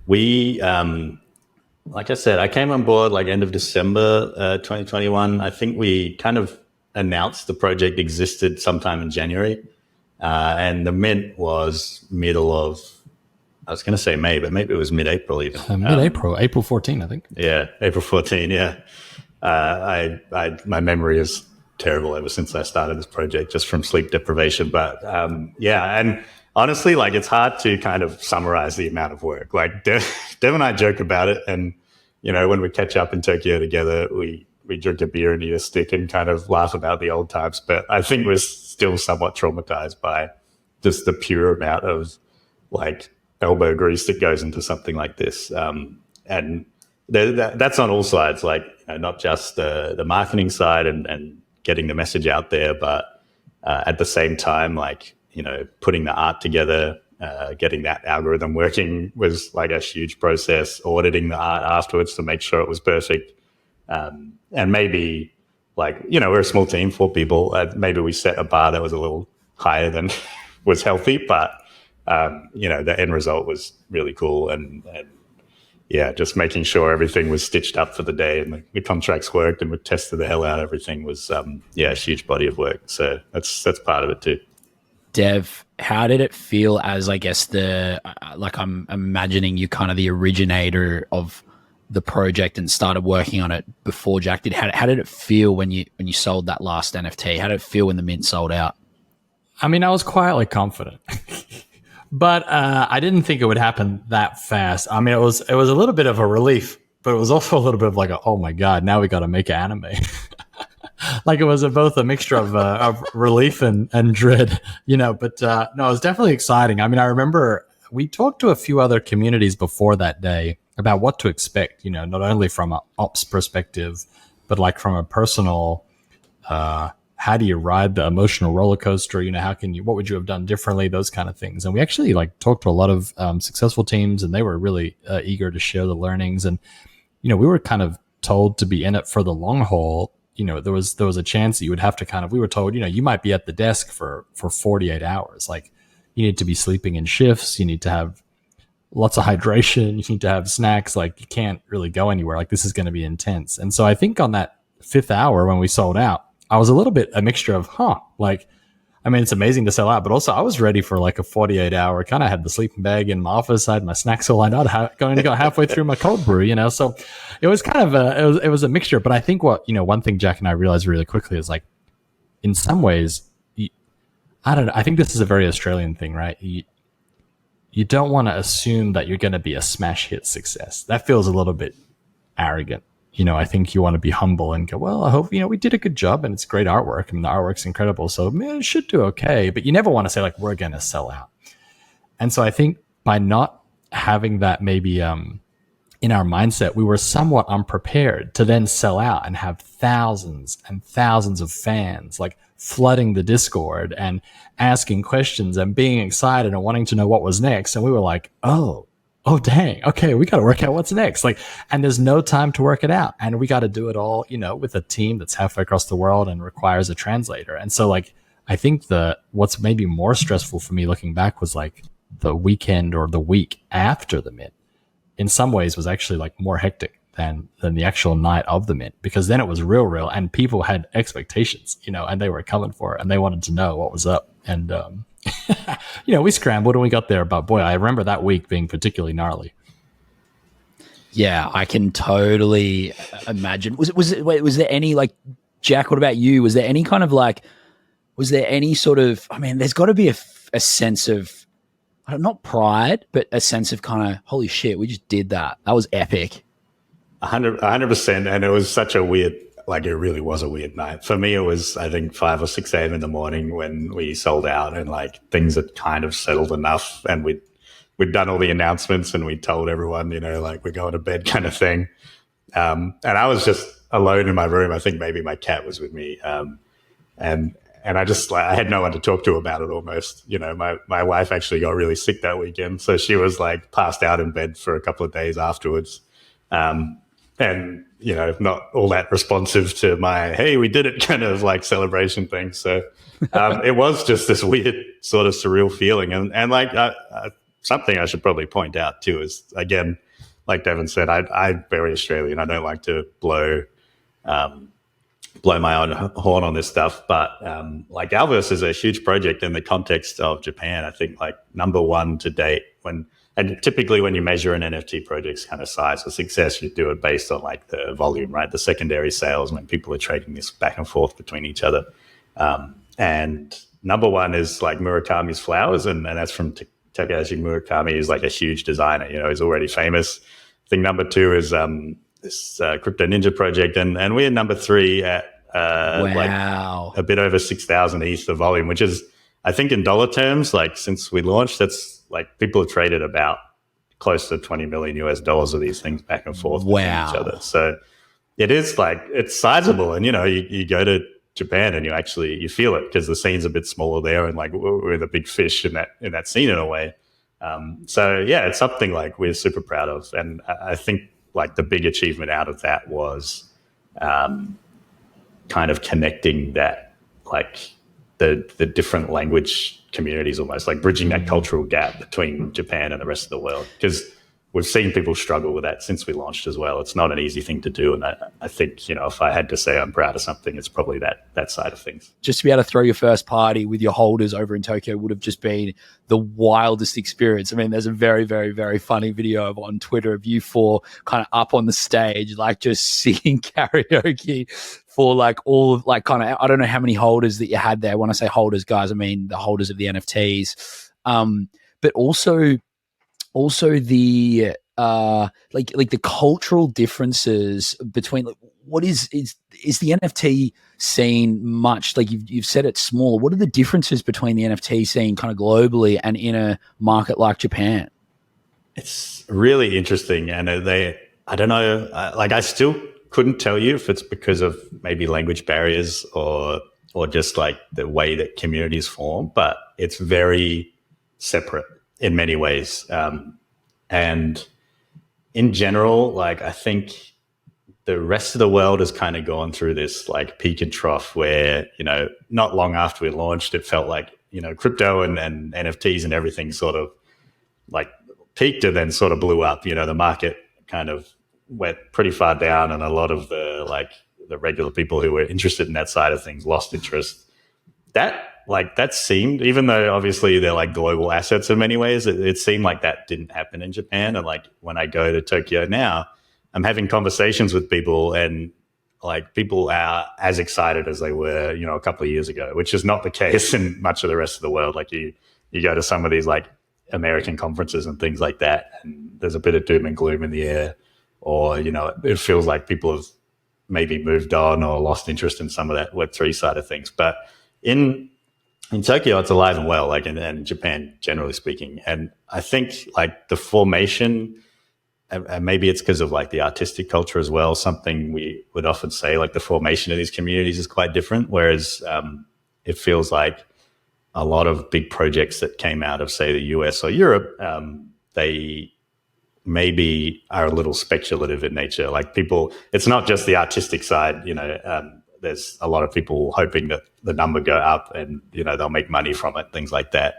We, like I said, I came on board like end of December 2021. I think we kind of announced the project existed sometime in January. And the mint was middle of, I was going to say May, but maybe it was mid-April even. Mid-April, April 14, I think. Yeah, April 14, yeah. My memory is terrible ever since I started this project, just from sleep deprivation. But and honestly, like it's hard to kind of summarize the amount of work. Like Dev and I joke about it, and when we catch up in Tokyo together, we drink a beer and eat a stick and kind of laugh about the old times. But I think we're still somewhat traumatized by just the pure amount of like elbow grease that goes into something like this. And that's on all sides, like not just the marketing side and getting the message out there, but at the same time, like, putting the art together, getting that algorithm working was like a huge process, auditing the art afterwards to make sure it was perfect. And maybe like, we're a small team, 4 people. Maybe we set a bar that was a little higher than was healthy, but the end result was really cool. And just making sure everything was stitched up for the day and the contracts worked and we tested the hell out of everything was, a huge body of work. So that's part of it too. Dev, how did it feel as, I guess, I'm imagining you kind of the originator of the project and started working on it before Jack did. How did it feel when you sold that last NFT? How did it feel when the mint sold out? I mean, I was quietly confident. But I didn't think it would happen that fast. I mean, it was a little bit of a relief, but it was also a little bit of like, oh my God, now we got to make an anime. Like it was both a mixture of relief and dread, But no, it was definitely exciting. I mean, I remember we talked to a few other communities before that day about what to expect, not only from an ops perspective, but like from a personal how do you ride the emotional roller coaster? What would you have done differently? Those kind of things. And we actually like talked to a lot of successful teams, and they were really eager to share the learnings. And, we were kind of told to be in it for the long haul. There was a chance that you would have to we were told, you might be at the desk for 48 hours. Like you need to be sleeping in shifts. You need to have lots of hydration. You need to have snacks. Like you can't really go anywhere. Like this is going to be intense. And so I think on that 5th hour when we sold out, I was a little bit a mixture of, it's amazing to sell out, but also I was ready for like a 48-hour, kind of had the sleeping bag in my office. I had my snacks all lined out, going to go halfway through my cold brew, So it was kind of it was a mixture. But I think one thing Jack and I realized really quickly is like, in some ways, I don't know. I think this is a very Australian thing, right? You don't want to assume that you're going to be a smash hit success. That feels a little bit arrogant. I think you want to be humble and go, well, I hope, we did a good job and it's great artwork. I mean, the artwork's incredible. So it should do okay. But you never want to say like, we're going to sell out. And so I think by not having that maybe in our mindset, we were somewhat unprepared to then sell out and have thousands and thousands of fans like flooding the Discord and asking questions and being excited and wanting to know what was next. And we were like, oh dang, okay, we got to work out what's next. Like, and there's no time to work it out. And we got to do it all, with a team that's halfway across the world and requires a translator. And so like, I think what's maybe more stressful for me looking back was like the weekend or the week after the mint in some ways was actually like more hectic than the actual night of the mint, because then it was real and people had expectations, and they were coming for it and they wanted to know what was up. And, we scrambled and we got there, but boy, I remember that week being particularly gnarly. Yeah, I can totally imagine. Was there any like, Jack, what about you? Was there any kind of like, was there any sort of, I mean, there's got to be a sense of, not pride, but a sense of kind of, holy shit, we just did that. That was epic. 100%. And it was such a weird, like it really was a weird night. For me, it was, I think 5 or 6 a.m. in the morning when we sold out and like things had kind of settled enough and we'd done all the announcements and we told everyone, like we're going to bed kind of thing. And I was just alone in my room. I think maybe my cat was with me. And I just I had no one to talk to about it almost. My wife actually got really sick that weekend. So she was like passed out in bed for a couple of days afterwards. And, not all that responsive to my, hey, we did it kind of like celebration thing. So it was just this weird sort of surreal feeling. And like something I should probably point out too is, again, like Devin said, I'm very Australian. I don't like to blow my own horn on this stuff, but like Galverse is a huge project in the context of Japan. I think like number one to date and typically when you measure an NFT project's kind of size or success, you do it based on like the volume, right? The secondary sales when people are trading this back and forth between each other. And number one is like Murakami's Flowers. And that's from Takashi Murakami, who's like a huge designer, he's already famous. I think number two is this Crypto Ninja project. And we're number three at like a bit over 6,000 ETH of volume, which is, I think in dollar terms, like since we launched, that's like people have traded about close to $20 million US of these things back and forth between each other. So it is like, it's sizable. And, you go to Japan and you feel it because the scene's a bit smaller there and like we're the big fish in that scene in a way. So yeah, it's something like we're super proud of. And I think like the big achievement out of that was kind of connecting that, like the different language communities, almost like bridging that cultural gap between Japan and the rest of the world. Because we've seen people struggle with that since we launched as well. It's not an easy thing to do. And I think, if I had to say I'm proud of something, it's probably that side of things. Just to be able to throw your first party with your holders over in Tokyo would have just been the wildest experience. I mean, there's a very, very, very funny video on Twitter of you four kind of up on the stage, like just singing karaoke for like all of like kind of, I don't know how many holders that you had there. When I say holders, guys, I mean the holders of the NFTs. But also the like the cultural differences between like, what is the NFT scene much like you've said it's smaller. What are the differences between the NFT scene kind of globally and in a market like Japan? It's really interesting, and I don't know, like I still couldn't tell you if it's because of maybe language barriers or just like the way that communities form, but it's very separate in many ways. And in general, like I think the rest of the world has kind of gone through this like peak and trough where, not long after we launched, it felt like, crypto and NFTs and everything sort of like peaked and then sort of blew up. The market kind of went pretty far down and a lot of the regular people who were interested in that side of things lost interest. That seemed, even though obviously they're like global assets in many ways, it seemed like that didn't happen in Japan. And like when I go to Tokyo now, I'm having conversations with people and like people are as excited as they were, a couple of years ago, which is not the case in much of the rest of the world. Like you go to some of these like American conferences and things like that, and there's a bit of doom and gloom in the air. or, it feels like people have maybe moved on or lost interest in some of that Web3 side of things. But in Tokyo, it's alive and well, like in Japan, generally speaking. And I think like the formation, and maybe it's because of like the artistic culture as well, something we would often say, like the formation of these communities is quite different. Whereas it feels like a lot of big projects that came out of, say, the US or Europe, they maybe are a little speculative in nature. Like people, it's not just the artistic side, there's a lot of people hoping that the number go up and, they'll make money from it, things like that.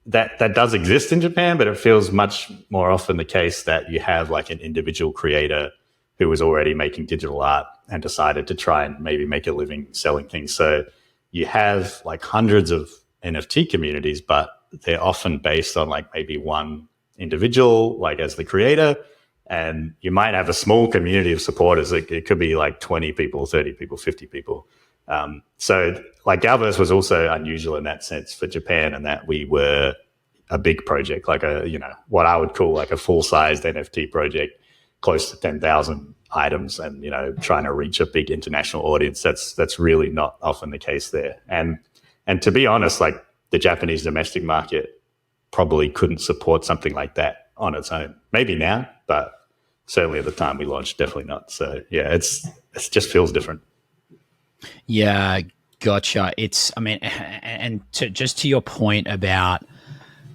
That does exist in Japan, but it feels much more often the case that you have like an individual creator who was already making digital art and decided to try and maybe make a living selling things. So you have like hundreds of NFT communities, but they're often based on like maybe one individual, like as the creator, and you might have a small community of supporters. It could be like 20 people, 30 people, 50 people. So like Galverse was also unusual in that sense for Japan, and that we were a big project, like what I would call like a full-sized NFT project, close to 10,000 items, and, trying to reach a big international audience. That's really not often the case there. And to be honest, like the Japanese domestic market probably couldn't support something like that on its own. Maybe now, but certainly at the time we launched, definitely not. So yeah, it just feels different. Yeah, gotcha. Just to your point about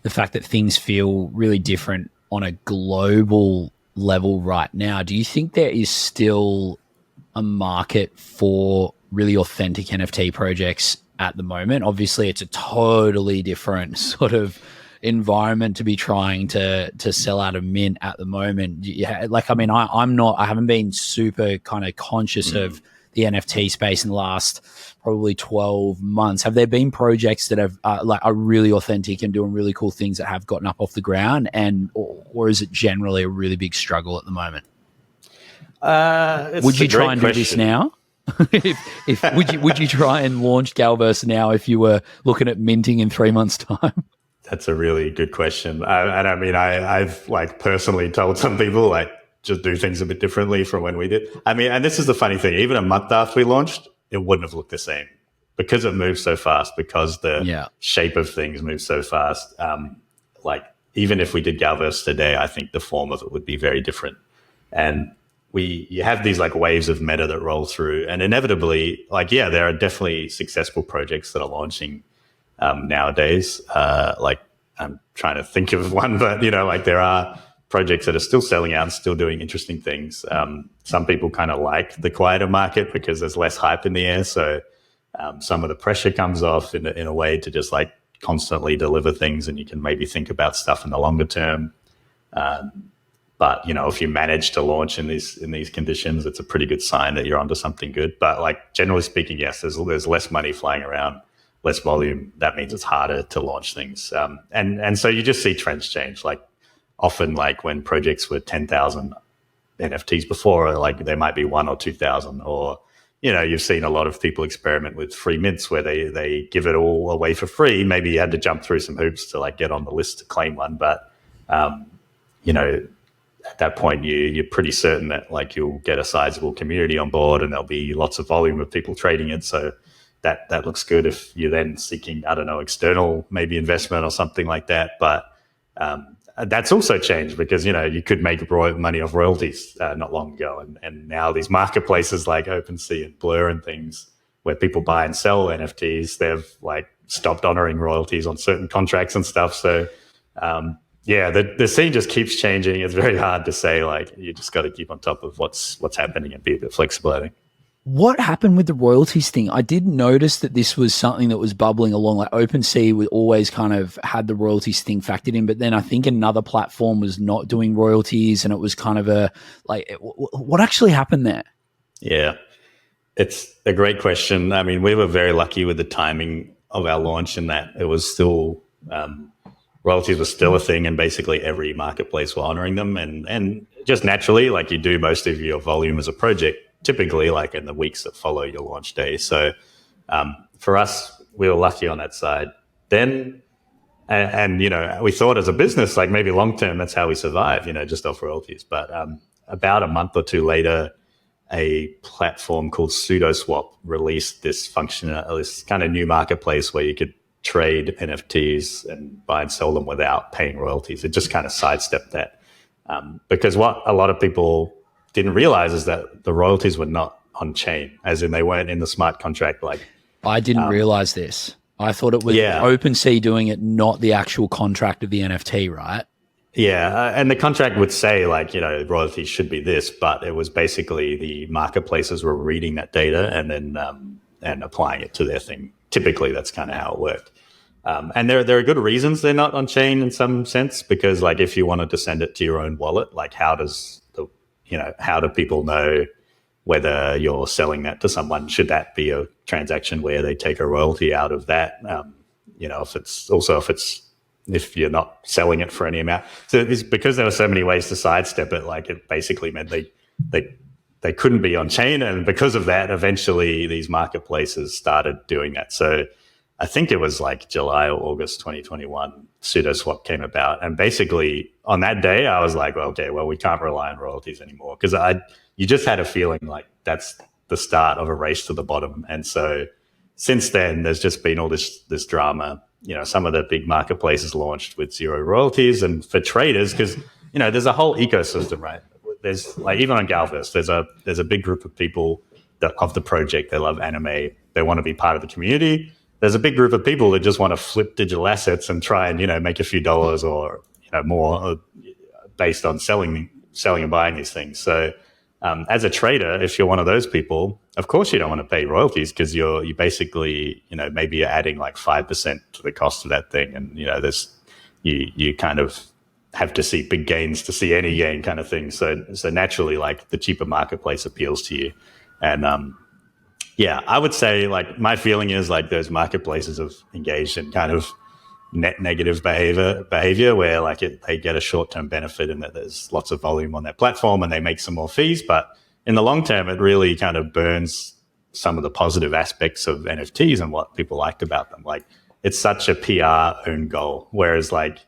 the fact that things feel really different on a global level right now, do you think there is still a market for really authentic NFT projects at the moment? Obviously, it's a totally different sort of environment to be trying to sell out a mint at the moment. Yeah, like, I haven't been super kind of conscious of the NFT space in the last probably 12 months. Have there been projects that have are really authentic and doing really cool things that have gotten up off the ground, or is it generally a really big struggle at the moment? Would you try and do this now? Would you try and launch Galverse now if you were looking at minting in 3 months' time? That's a really good question. I've like personally told some people like just do things a bit differently from when we did. And this is the funny thing, even a month after we launched, it wouldn't have looked the same because it moves so fast, because the shape of things moves so fast. Like even if we did Galverse today, I think the form of it would be very different. And you have these like waves of meta that roll through, and inevitably, like, yeah, there are definitely successful projects that are launching nowadays. Like I'm trying to think of one, but like there are projects that are still selling out and still doing interesting things. Some people kind of like the quieter market because there's less hype in the air. So some of the pressure comes off in a way to just like constantly deliver things, and you can maybe think about stuff in the longer term. But if you manage to launch in these conditions, it's a pretty good sign that you're onto something good. But like generally speaking, yes, there's less money flying around, less volume. That means it's harder to launch things. And so you just see trends change. Like often, like when projects were 10,000 NFTs before, like there might be 1,000 or 2,000, or you've seen a lot of people experiment with free mints where they give it all away for free. Maybe you had to jump through some hoops to like get on the list to claim one, but at that point you're pretty certain that like you'll get a sizable community on board and there'll be lots of volume of people trading it. So that looks good if you're then seeking, I don't know, external maybe investment or something like that. But that's also changed because, you could make money off royalties not long ago. And now these marketplaces like OpenSea and Blur and things where people buy and sell NFTs, they've like stopped honoring royalties on certain contracts and stuff. So the scene just keeps changing. It's very hard to say, like, you just got to keep on top of what's happening and be a bit flexible, I think. What happened with the royalties thing? I did notice that this was something that was bubbling along. Like OpenSea always kind of had the royalties thing factored in, but then I think another platform was not doing royalties, and it was kind of what actually happened there? Yeah, it's a great question. We were very lucky with the timing of our launch in that it was still royalties was still a thing, and basically every marketplace were honoring them, and just naturally, like you do most of your volume as a project, typically like in the weeks that follow your launch day. So for us, we were lucky on that side. Then, and we thought as a business, like maybe long term, that's how we survive, just off royalties. But about a month or two later, a platform called SudoSwap released this function, this kind of new marketplace where you could trade NFTs and buy and sell them without paying royalties. It just kind of sidestepped that. Because what a lot of people didn't realize is that the royalties were not on chain, as in they weren't in the smart contract. Like, I didn't realize this. I thought it was OpenSea doing it, not the actual contract of the NFT, right? Yeah, and the contract would say, like, royalties should be this, but it was basically the marketplaces were reading that data and then and applying it to their thing. Typically, that's kind of how it worked. And there are good reasons they're not on chain in some sense, because like if you wanted to send it to your own wallet, like how do people know whether you're selling that to someone? Should that be a transaction where they take a royalty out of that? If you're not selling it for any amount. So it's because there were so many ways to sidestep it, like it basically meant they couldn't be on chain. And because of that, eventually these marketplaces started doing that. So I think it was like July or August 2021, SudoSwap came about. And basically on that day, I was like, well, we can't rely on royalties anymore. Because you just had a feeling like that's the start of a race to the bottom. And so since then, there's just been all this drama. Some of the big marketplaces launched with zero royalties, and for traders, because there's a whole ecosystem, right? There's like, even on Galverse, there's a big group of people of the project. They love anime. They want to be part of the community. There's a big group of people that just want to flip digital assets and try and make a few dollars or more based on selling and buying these things. So as a trader, if you're one of those people, of course you don't want to pay royalties, because you basically, maybe you're adding like 5% to the cost of that thing. And, you kind of have to see big gains to see any gain kind of thing. So naturally, like the cheaper marketplace appeals to you. And, I would say like my feeling is like those marketplaces have engaged in kind of net negative behavior where like they get a short-term benefit in that there's lots of volume on their platform and they make some more fees, but in the long term it really kind of burns some of the positive aspects of NFTs and what people like about them. Like it's such a PR own goal, whereas like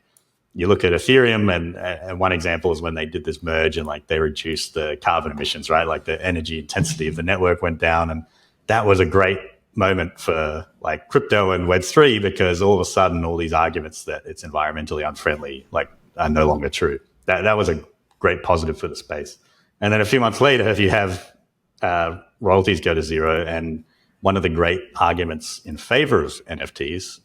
you look at Ethereum and one example is when they did this merge and like they reduced the carbon emissions, right? Like the energy intensity of the network went down, and that was a great moment for like crypto and Web3, because all of a sudden all these arguments that it's environmentally unfriendly like are no longer true. That was a great positive for the space. And then a few months later, if you have royalties go to zero, and one of the great arguments in favor of NFTs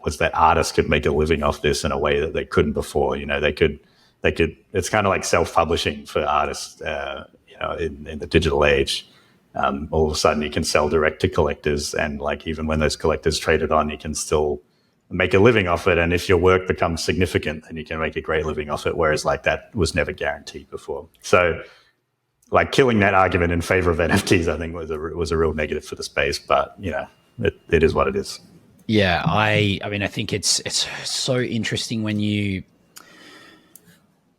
was that artists could make a living off this in a way that they couldn't before. They could. It's kind of like self-publishing for artists, in the digital age. All of a sudden you can sell direct to collectors, and like even when those collectors trade it on, you can still make a living off it. And if your work becomes significant, then you can make a great living off it, whereas like that was never guaranteed before. So like killing that argument in favor of NFTs, I think was a real negative for the space, but it is what it is. Yeah, I mean I think it's so interesting when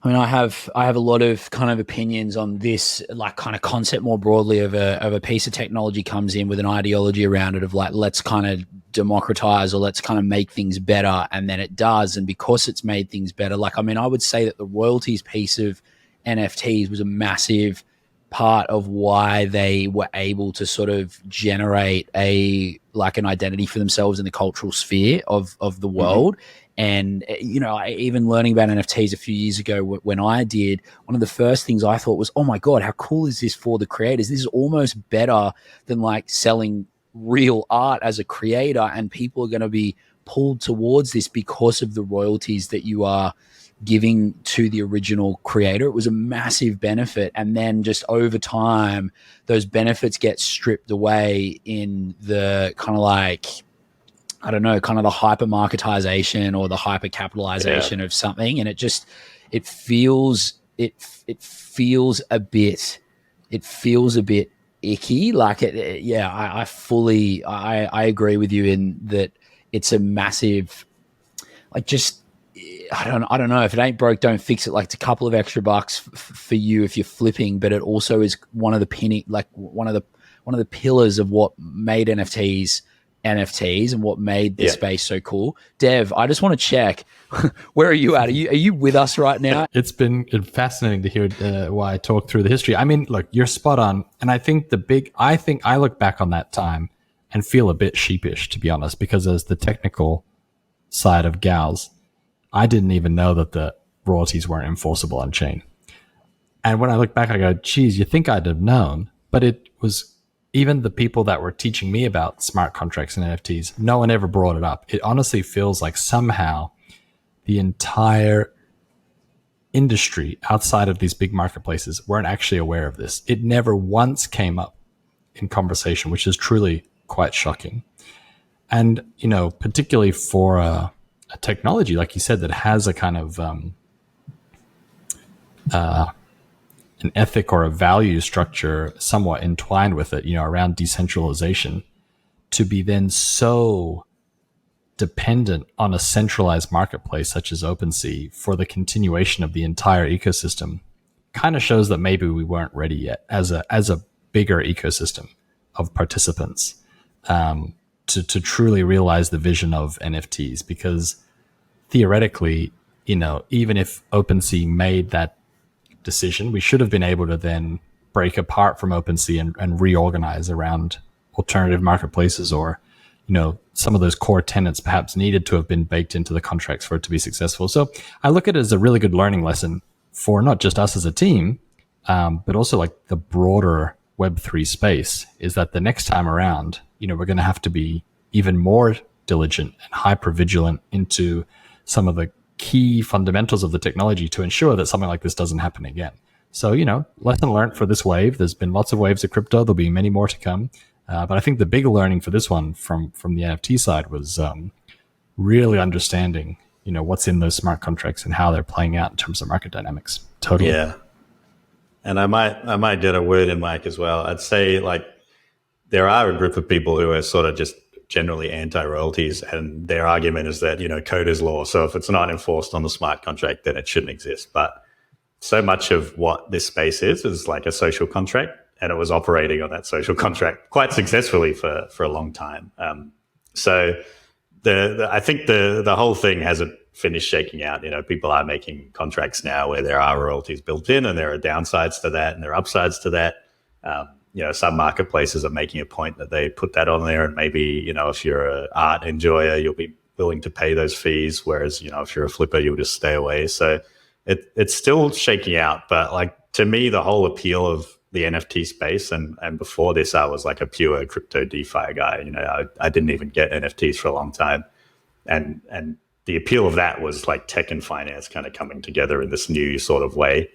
I have a lot of kind of opinions on this, like kind of concept more broadly of a piece of technology comes in with an ideology around it of like, let's kind of democratize or let's kind of make things better. And then it does. And because it's made things better, like, I mean, I would say that the royalties piece of NFTs was a massive part of why they were able to sort of generate an identity for themselves in the cultural sphere of the world. Mm-hmm. And, even learning about NFTs a few years ago when I did, one of the first things I thought was, oh my God, how cool is this for the creators? This is almost better than like selling real art as a creator, and people are going to be pulled towards this because of the royalties that you are giving to the original creator. It was a massive benefit. And then just over time, those benefits get stripped away in the kind of like, I don't know, kind of the hyper marketization or the hyper capitalization of something. And it feels a bit icky. Like I agree with you in that it's a massive, like, just, I don't know, if it ain't broke, don't fix it. Like, it's a couple of extra bucks for you if you're flipping, but it also is one of the pillars of what made NFTs NFTs and what made this space so cool. Dev, I just want to check, where are you at? Are you with us right now? It's been fascinating to hear why I talk through the history. I mean, look, you're spot on. And I think I look back on that time and feel a bit sheepish, to be honest, because as the technical side of GALs, I didn't even know that the royalties weren't enforceable on chain. And when I look back, I go, geez, you think I'd have known, but it was even the people that were teaching me about smart contracts and NFTs, no one ever brought it up. It honestly feels like somehow the entire industry outside of these big marketplaces weren't actually aware of this. It never once came up in conversation, which is truly quite shocking. And, you know, particularly for a technology, like you said, that has a kind of an ethic or a value structure somewhat entwined with it, you know, around decentralization, to be then so dependent on a centralized marketplace such as OpenSea for the continuation of the entire ecosystem kind of shows that maybe we weren't ready yet as a bigger ecosystem of participants to truly realize the vision of NFTs. Because theoretically, you know, even if OpenSea made that decision, we should have been able to then break apart from OpenSea and reorganize around alternative marketplaces, or, you know, some of those core tenets perhaps needed to have been baked into the contracts for it to be successful. So I look at it as a really good learning lesson for not just us as a team, but also like the broader Web3 space, is that the next time around, you know, we're going to have to be even more diligent and hyper-vigilant into some of the key fundamentals of the technology to ensure that something like this doesn't happen again. So, you know, lesson learned for this wave. There's been lots of waves of crypto. There'll be many more to come. But I think the big learning for this one from the NFT side was really understanding, you know, what's in those smart contracts and how they're playing out in terms of market dynamics. Totally. Yeah. And I might get a word in, Mike, as well. I'd say, like, there are a group of people who are sort of just generally anti-royalties, and their argument is that, you know, code is law. So if it's not enforced on the smart contract, then it shouldn't exist. But so much of what this space is like a social contract, and it was operating on that social contract quite successfully for a long time. So I think the whole thing hasn't finished shaking out. You know, people are making contracts now where there are royalties built in, and there are downsides to that and there are upsides to that. You know, some marketplaces are making a point that they put that on there, and maybe, you know, if you're an art enjoyer, you'll be willing to pay those fees, whereas, you know, if you're a flipper, you'll just stay away. So it's still shaking out. But, like, to me, the whole appeal of the NFT space, and before this, I was like a pure crypto DeFi guy. You know, I didn't even get NFTs for a long time, and the appeal of that was like tech and finance kind of coming together in this new sort of way.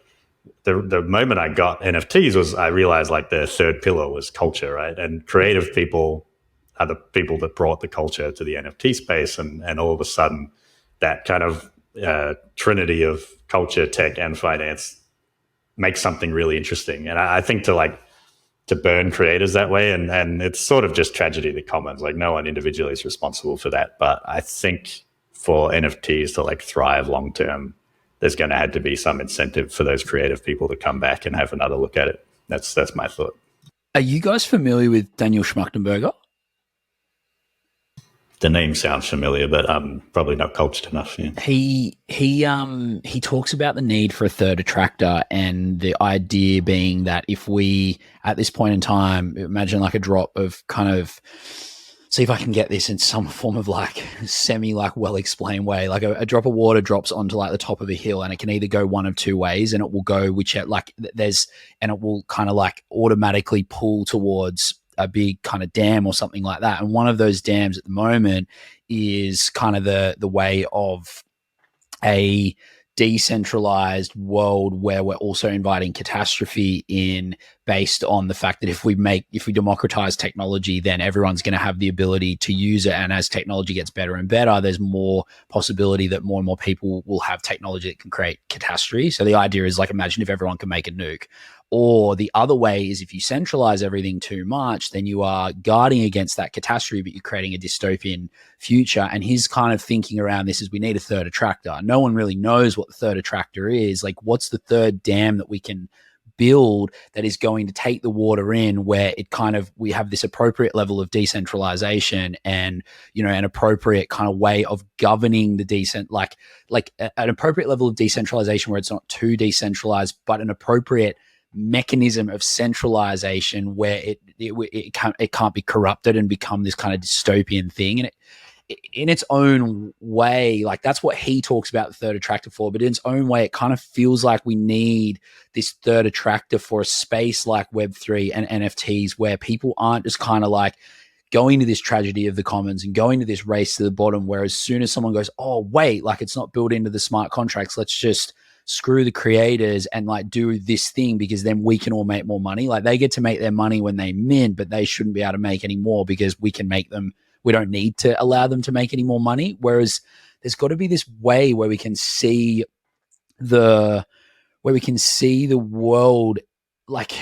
The moment I got NFTs was I realized, like, the third pillar was culture, right? And creative people are the people that brought the culture to the NFT space, and all of a sudden that kind of trinity of culture, tech, and finance makes something really interesting. And I think to burn creators that way, and it's sort of just tragedy of the commons. Like, no one individually is responsible for that. But I think for NFTs to, like, thrive long term, there's going to have to be some incentive for those creative people to come back and have another look at it. That's my thought. Are you guys familiar with Daniel Schmachtenberger? The name sounds familiar, but I'm probably not cultured enough. Yeah. He talks about the need for a third attractor, and the idea being that if we, at this point in time, imagine like a drop of kind of, see if I can get this in some form of like semi like well explained way, like a drop of water drops onto like the top of a hill, and it can either go one of two ways, and it will go and it will kind of like automatically pull towards a big kind of dam or something like that. And one of those dams at the moment is kind of the way of a decentralized world where we're also inviting catastrophe in, based on the fact that if we democratize technology, then everyone's going to have the ability to use it. And as technology gets better and better, there's more possibility that more and more people will have technology that can create catastrophe. So the idea is, like, imagine if everyone can make a nuke. Or the other way is, if you centralize everything too much, then you are guarding against that catastrophe, but you're creating a dystopian future. And his kind of thinking around this is, we need a third attractor. No one really knows what the third attractor is. Like, what's the third dam that we can build that is going to take the water in, where it kind of, we have this appropriate level of decentralization and, you know, an appropriate kind of way of governing the an appropriate level of decentralization where it's not too decentralized, but an appropriate mechanism of centralization where it can't be corrupted and become this kind of dystopian thing. And in its own way, like that's what he talks about the third attractor for, but in its own way, it kind of feels like we need this third attractor for a space like Web3 and NFTs, where people aren't just kind of like going to this tragedy of the commons and going to this race to the bottom, where as soon as someone goes, oh wait, like it's not built into the smart contracts, let's just screw the creators and like do this thing because then we can all make more money. Like they get to make their money when they mint, but they shouldn't be able to make any more because we can make them. We don't need to allow them to make any more money. Whereas there's got to be this way where we can see the world, like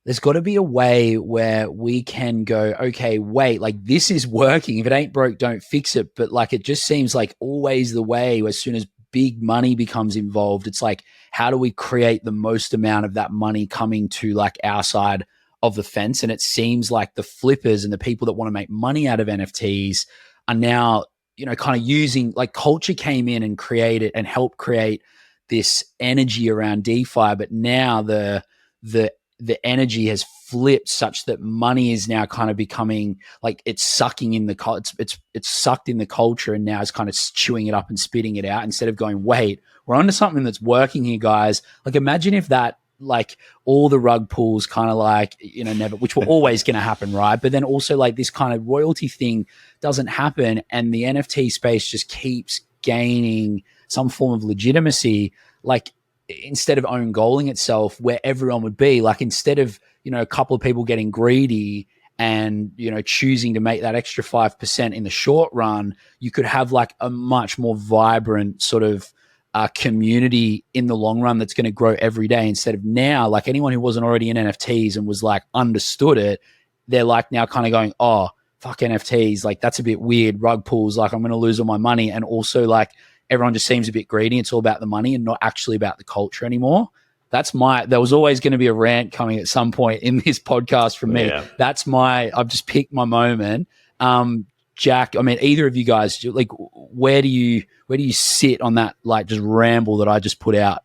there's got to be a way where we can go, okay, wait, like this is working. If it ain't broke, don't fix it. But like, it just seems like always the way, as soon as big money becomes involved, it's like, how do we create the most amount of that money coming to like our side of the fence? And it seems like the flippers and the people that want to make money out of NFTs are now, you know, kind of using, like, culture came in and created and helped create this energy around DeFi, but now the energy has flipped such that money is now kind of becoming like it's sucking in it's sucked in the culture, and now it's kind of chewing it up and spitting it out instead of going, wait, we're onto something that's working here, guys. Like imagine if that, like all the rug pulls kind of like, you know, never, which were always going to happen, right? But then also like this kind of royalty thing doesn't happen, and the NFT space just keeps gaining some form of legitimacy, like instead of own goaling itself, where everyone would be like, instead of, you know, a couple of people getting greedy and, you know, choosing to make that extra 5% in the short run, you could have like a much more vibrant sort of community in the long run that's going to grow every day, instead of now, like anyone who wasn't already in NFTs and was like understood it, they're like now kind of going, oh, fuck NFTs. Like that's a bit weird. Rug pulls, like I'm going to lose all my money. And also like everyone just seems a bit greedy. It's all about the money and not actually about the culture anymore. There was always going to be a rant coming at some point in this podcast from me. Yeah. I've just picked my moment. Jack, I mean, either of you guys, like, where do you sit on that, like, just ramble that I just put out?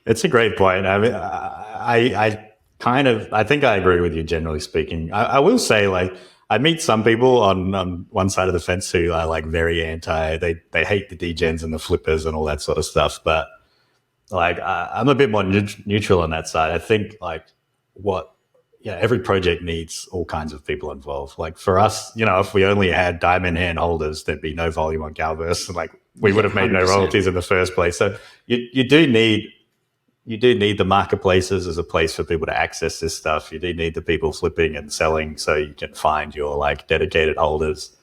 It's a great point. I mean, I think I agree with you, generally speaking. I will say, like, I meet some people on one side of the fence who are like very anti. They hate the degens and the flippers and all that sort of stuff. But like, I'm a bit more neutral on that side. I think like every project needs all kinds of people involved. Like for us, you know, if we only had diamond hand holders, there'd be no volume on Galverse. Like we would have made 100%. No royalties in the first place. So you do need the marketplaces as a place for people to access this stuff. You do need the people flipping and selling so you can find your like dedicated holders.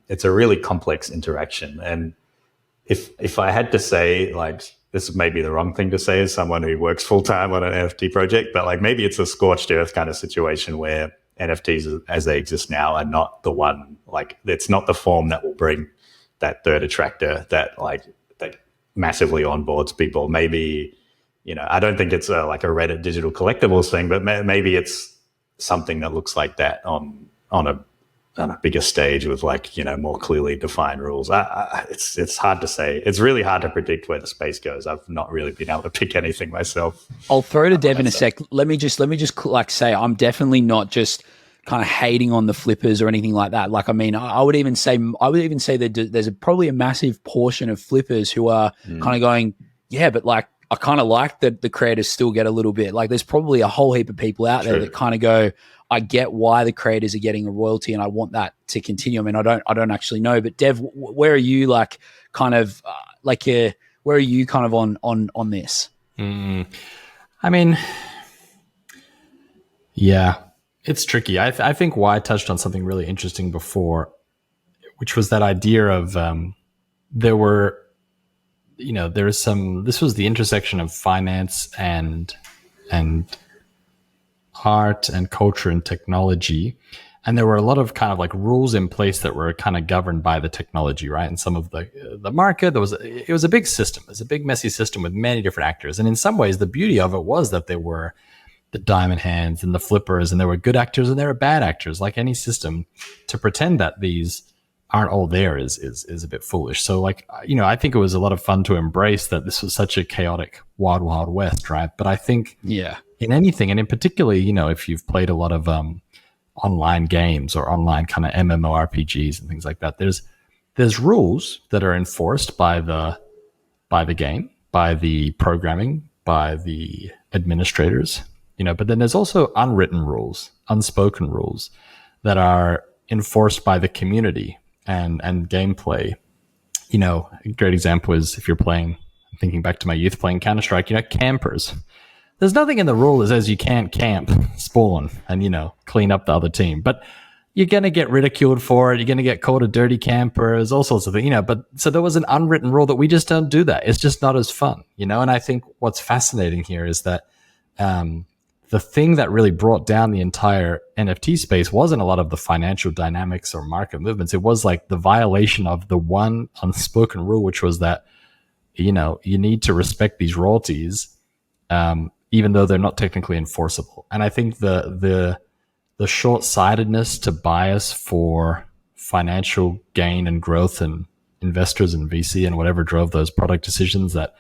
It's a really complex interaction. And if I had to say, like, this may be the wrong thing to say as someone who works full-time on an NFT project, but like maybe it's a scorched earth kind of situation where NFTs as they exist now are not the one, like it's not the form that will bring that third attractor that massively onboards people. Maybe, you know, I don't think it's like a Reddit digital collectibles thing, but maybe it's something that looks like that on a bigger stage with like, you know, more clearly defined rules. It's hard to say. It's really hard to predict where the space goes. I've not really been able to pick anything myself. I'll throw to Devin a sec. Let me just like say, I'm definitely not just kind of hating on the flippers or anything like that. Like, I mean, I would even say that there's probably a massive portion of flippers who are kind of going, yeah, but like, I kind of like that the creators still get a little bit. Like there's probably a whole heap of people out there that kind of go, I get why the creators are getting a royalty and I want that to continue. I mean, I don't actually know, but Dev, where are you like kind of where are you kind of on this? I mean, yeah, it's tricky. I think Y touched on something really interesting before, which was that idea of there were, you know, this was the intersection of finance and art and culture and technology. And there were a lot of kind of like rules in place that were kind of governed by the technology, right? And some of the market, it was a big system. It was a big messy system with many different actors. And in some ways, the beauty of it was that there were the diamond hands and the flippers, and there were good actors and there were bad actors. Like any system, to pretend that these aren't all there is a bit foolish. So like, I think it was a lot of fun to embrace that this was such a chaotic wild, wild west, right? But I think in anything, and in particularly, if you've played a lot of online games or online kind of MMORPGs and things like that, there's rules that are enforced by the game, by the programming, by the administrators, but then there's also unwritten rules, unspoken rules that are enforced by the community and gameplay. A great example is if you're playing, thinking back to my youth playing Counter-Strike, campers. There's nothing in the rule that says you can't camp, spawn, and, clean up the other team. But you're going to get ridiculed for it. You're going to get called a dirty camper. There's all sorts of things, But so there was an unwritten rule that we just don't do that. It's just not as fun, And I think what's fascinating here is that the thing that really brought down the entire NFT space wasn't a lot of the financial dynamics or market movements. It was like the violation of the one unspoken rule, which was that, you need to respect these royalties, even though they're not technically enforceable. And I think the short-sightedness to bias for financial gain and growth and investors and VC and whatever drove those product decisions that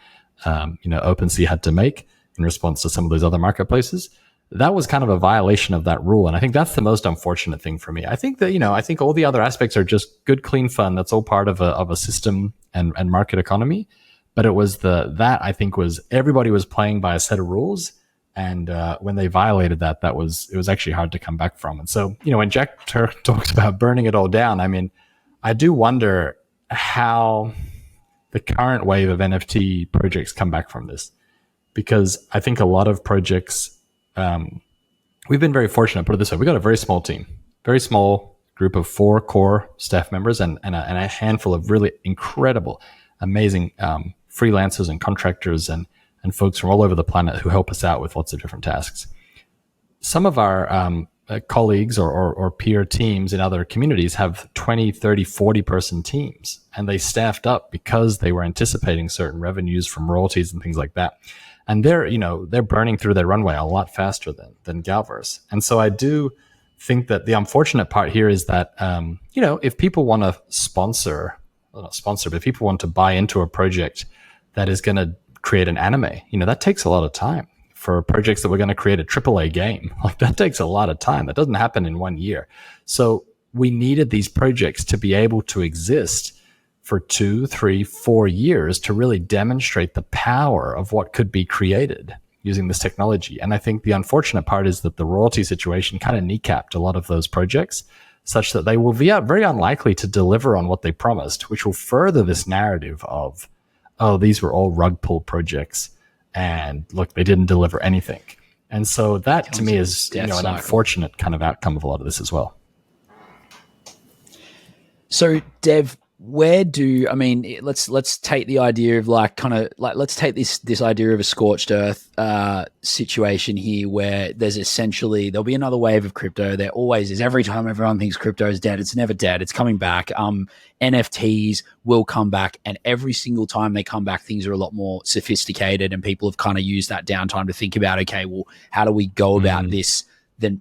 OpenSea had to make in response to some of those other marketplaces, that was kind of a violation of that rule. And I think that's the most unfortunate thing for me. I think that, I think all the other aspects are just good, clean fun. That's all part of a system and market economy. But it was that I think was everybody was playing by a set of rules. And when they violated that, it was actually hard to come back from. And so, when Jack talks about burning it all down, I mean, I do wonder how the current wave of NFT projects come back from this. Because I think a lot of projects, we've been very fortunate, put it this way, we got a very small team, very small group of 4 core staff members and a handful of really incredible, amazing freelancers and contractors and folks from all over the planet who help us out with lots of different tasks. Some of our colleagues or peer teams in other communities have 20, 30, 40 person teams, and they staffed up because they were anticipating certain revenues from royalties and things like that. And they're burning through their runway a lot faster than Galverse. And so I do think that the unfortunate part here is that, if people want to but if people want to buy into a project that is going to create an anime, that takes a lot of time. For projects that we're going to create a AAA game, like that takes a lot of time. That doesn't happen in 1 year. So we needed these projects to be able to exist for 2, 3, 4 years to really demonstrate the power of what could be created using this technology. And I think the unfortunate part is that the royalty situation kind of kneecapped a lot of those projects, such that they will be very unlikely to deliver on what they promised, which will further this narrative of, oh, these were all rug pull projects, and look, they didn't deliver anything. And so that to me is an unfortunate kind of outcome of a lot of this as well. So Dev, let's take the idea of let's take this idea of a scorched earth situation here, where there'll be another wave of crypto. There always is. Every time everyone thinks crypto is dead, it's never dead. It's coming back. NFTs will come back, and every single time they come back, things are a lot more sophisticated, and people have kind of used that downtime to think about, okay, well, how do we go about this then,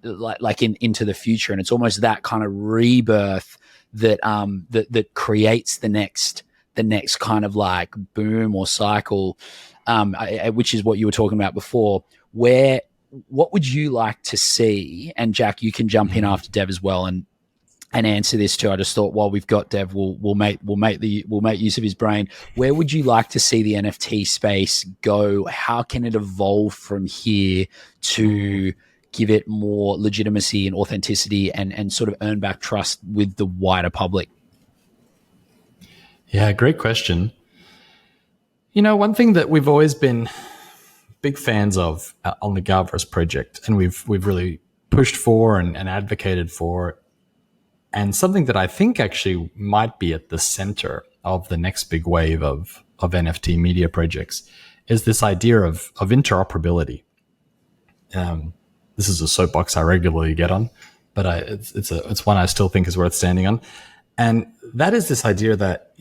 into the future? And it's almost that kind of rebirth that creates the next kind of like boom or cycle, which is what you were talking about before. What would you like to see? And Jack, you can jump in after Dev as well and answer this too. I just thought while we've got Dev, we'll make use of his brain. Where would you like to see the NFT space go? How can it evolve from here to give it more legitimacy and authenticity and sort of earn back trust with the wider public? Yeah, great question. One thing that we've always been big fans of on the Galverse project, and we've really pushed for and advocated for, and something that I think actually might be at the center of the next big wave of NFT media projects, is this idea of interoperability. This is a soapbox I regularly get on, but it's one I still think is worth standing on. And that is this idea that,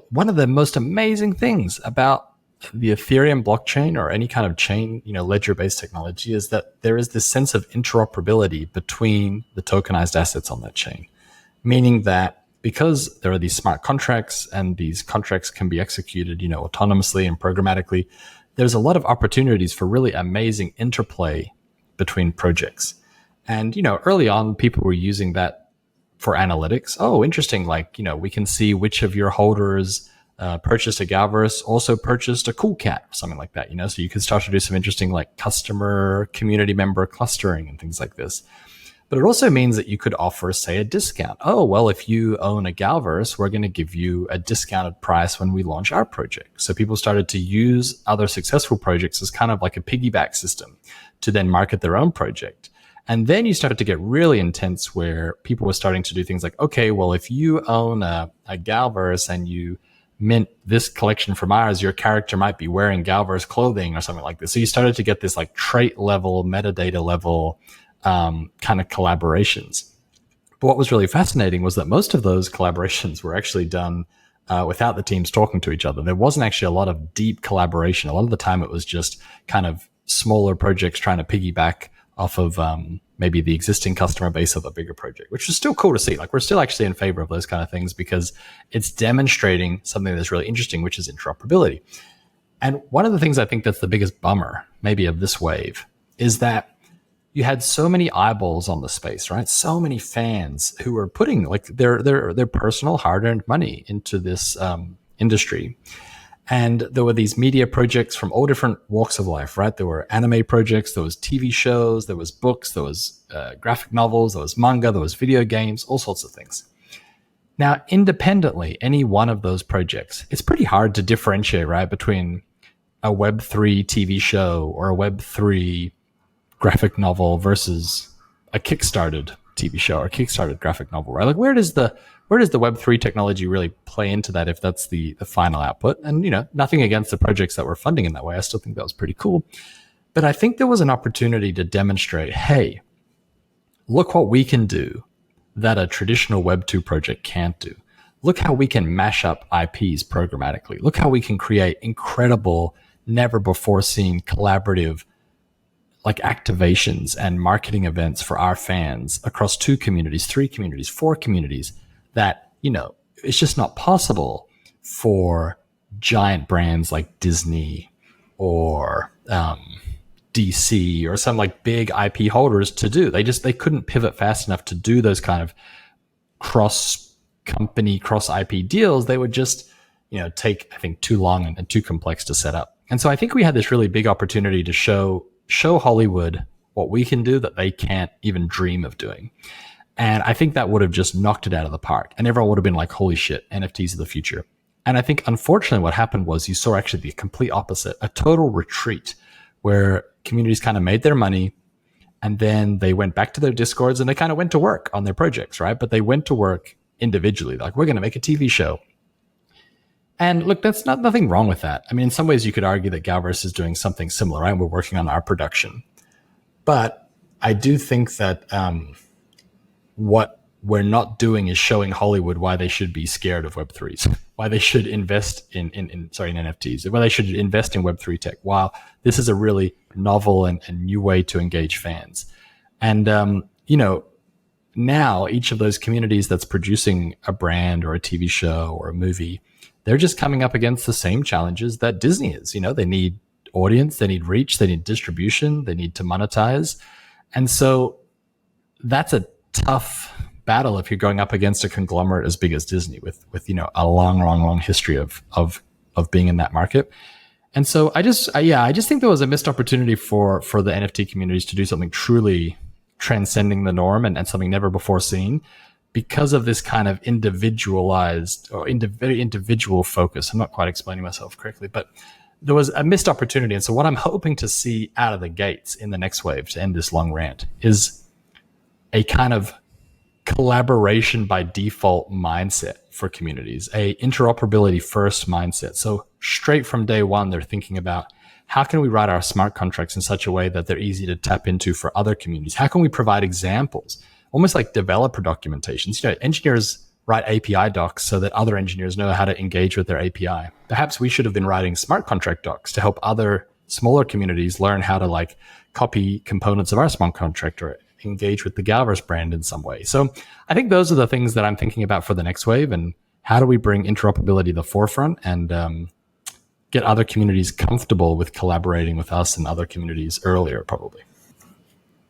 one of the most amazing things about the Ethereum blockchain or any kind of chain, ledger-based technology is that there is this sense of interoperability between the tokenized assets on that chain, meaning that because there are these smart contracts and these contracts can be executed, autonomously and programmatically, there's a lot of opportunities for really amazing interplay between projects. And, early on, people were using that for analytics. Oh, interesting. We can see which of your holders purchased a Galverse, also purchased a cool cat, or something like that, so you can start to do some interesting customer community member clustering and things like this. But it also means that you could offer, say, a discount. Oh, well, if you own a Galverse, we're going to give you a discounted price when we launch our project. So people started to use other successful projects as kind of like a piggyback system to then market their own project. And then you started to get really intense where people were starting to do things like, okay, well, if you own a Galverse and you mint this collection from ours, your character might be wearing Galverse clothing or something like this. So you started to get this trait level, metadata level kind of collaborations. But what was really fascinating was that most of those collaborations were actually done without the teams talking to each other. There wasn't actually a lot of deep collaboration. A lot of the time it was just kind of smaller projects trying to piggyback off of maybe the existing customer base of a bigger project, which is still cool to see. We're still actually in favor of those kind of things because it's demonstrating something that's really interesting, which is interoperability. And one of the things I think that's the biggest bummer maybe of this wave is that you had so many eyeballs on the space, right? So many fans who were putting their personal hard-earned money into this industry. And there were these media projects from all different walks of life, right? There were anime projects, there was TV shows, there was books, there was graphic novels, there was manga, there was video games, all sorts of things. Now, independently, any one of those projects, it's pretty hard to differentiate, right, between a Web3 TV show or a Web3 graphic novel versus a kickstarted TV show or a kickstarted graphic novel, right? Where does the Web3 technology really play into that if that's the final output? And, nothing against the projects that were funding in that way. I still think that was pretty cool. But I think there was an opportunity to demonstrate, hey, look what we can do that a traditional Web2 project can't do. Look how we can mash up IPs programmatically. Look how we can create incredible, never before seen collaborative activations and marketing events for our fans across 2 communities, 3 communities, 4 communities that, it's just not possible for giant brands like Disney or DC or some big IP holders to do. They couldn't pivot fast enough to do those kind of cross company, cross IP deals. They would just, take, I think, too long and too complex to set up. And so I think we had this really big opportunity to show Hollywood what we can do that they can't even dream of doing. And I think that would have just knocked it out of the park. And everyone would have been like, holy shit, NFTs are the future. And I think, unfortunately, what happened was you saw actually the complete opposite, a total retreat where communities kind of made their money and then they went back to their Discords and they kind of went to work on their projects, right? But they went to work individually. We're going to make a TV show. And look, that's nothing wrong with that. I mean, in some ways you could argue that Galverse is doing something similar, right? We're working on our production. But I do think that what we're not doing is showing Hollywood why they should be scared of Web3s, why they should invest in NFTs, why they should invest in Web3 tech. Wow, this is a really novel and new way to engage fans. And, now each of those communities that's producing a brand or a TV show or a movie, they're just coming up against the same challenges that Disney is. They need audience, they need reach, they need distribution, they need to monetize. And so that's a tough battle if you're going up against a conglomerate as big as Disney with a long history of being in that market. And so I just think there was a missed opportunity for the NFT communities to do something truly transcending the norm and something never before seen, because of this kind of individualized or very individual focus. I'm not quite explaining myself correctly, but there was a missed opportunity. And so what I'm hoping to see out of the gates in the next wave to end this long rant is a kind of collaboration by default mindset for communities, a interoperability first mindset. So straight from day one, they're thinking about, how can we write our smart contracts in such a way that they're easy to tap into for other communities? How can we provide examples almost like developer documentations. Engineers write API docs so that other engineers know how to engage with their API. Perhaps we should have been writing smart contract docs to help other smaller communities learn how to like copy components of our smart contract or engage with the Galverse brand in some way. So I think those are the things that I'm thinking about for the next wave, and how do we bring interoperability to the forefront and get other communities comfortable with collaborating with us and other communities earlier, probably.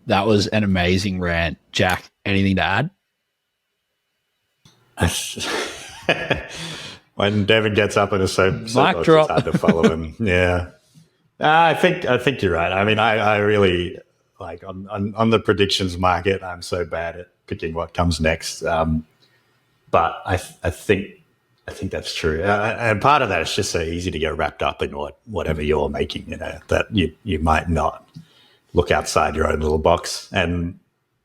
That was an amazing rant. Jack, anything to add? When Devin gets up in a soapbox, it's drop. hard to follow him. Yeah. I think you're right. I mean, I really like on the predictions market, I'm so bad at picking what comes next. But I think that's true. And part of that is just so easy to get wrapped up in whatever you're making, that you might not look outside your own little box. And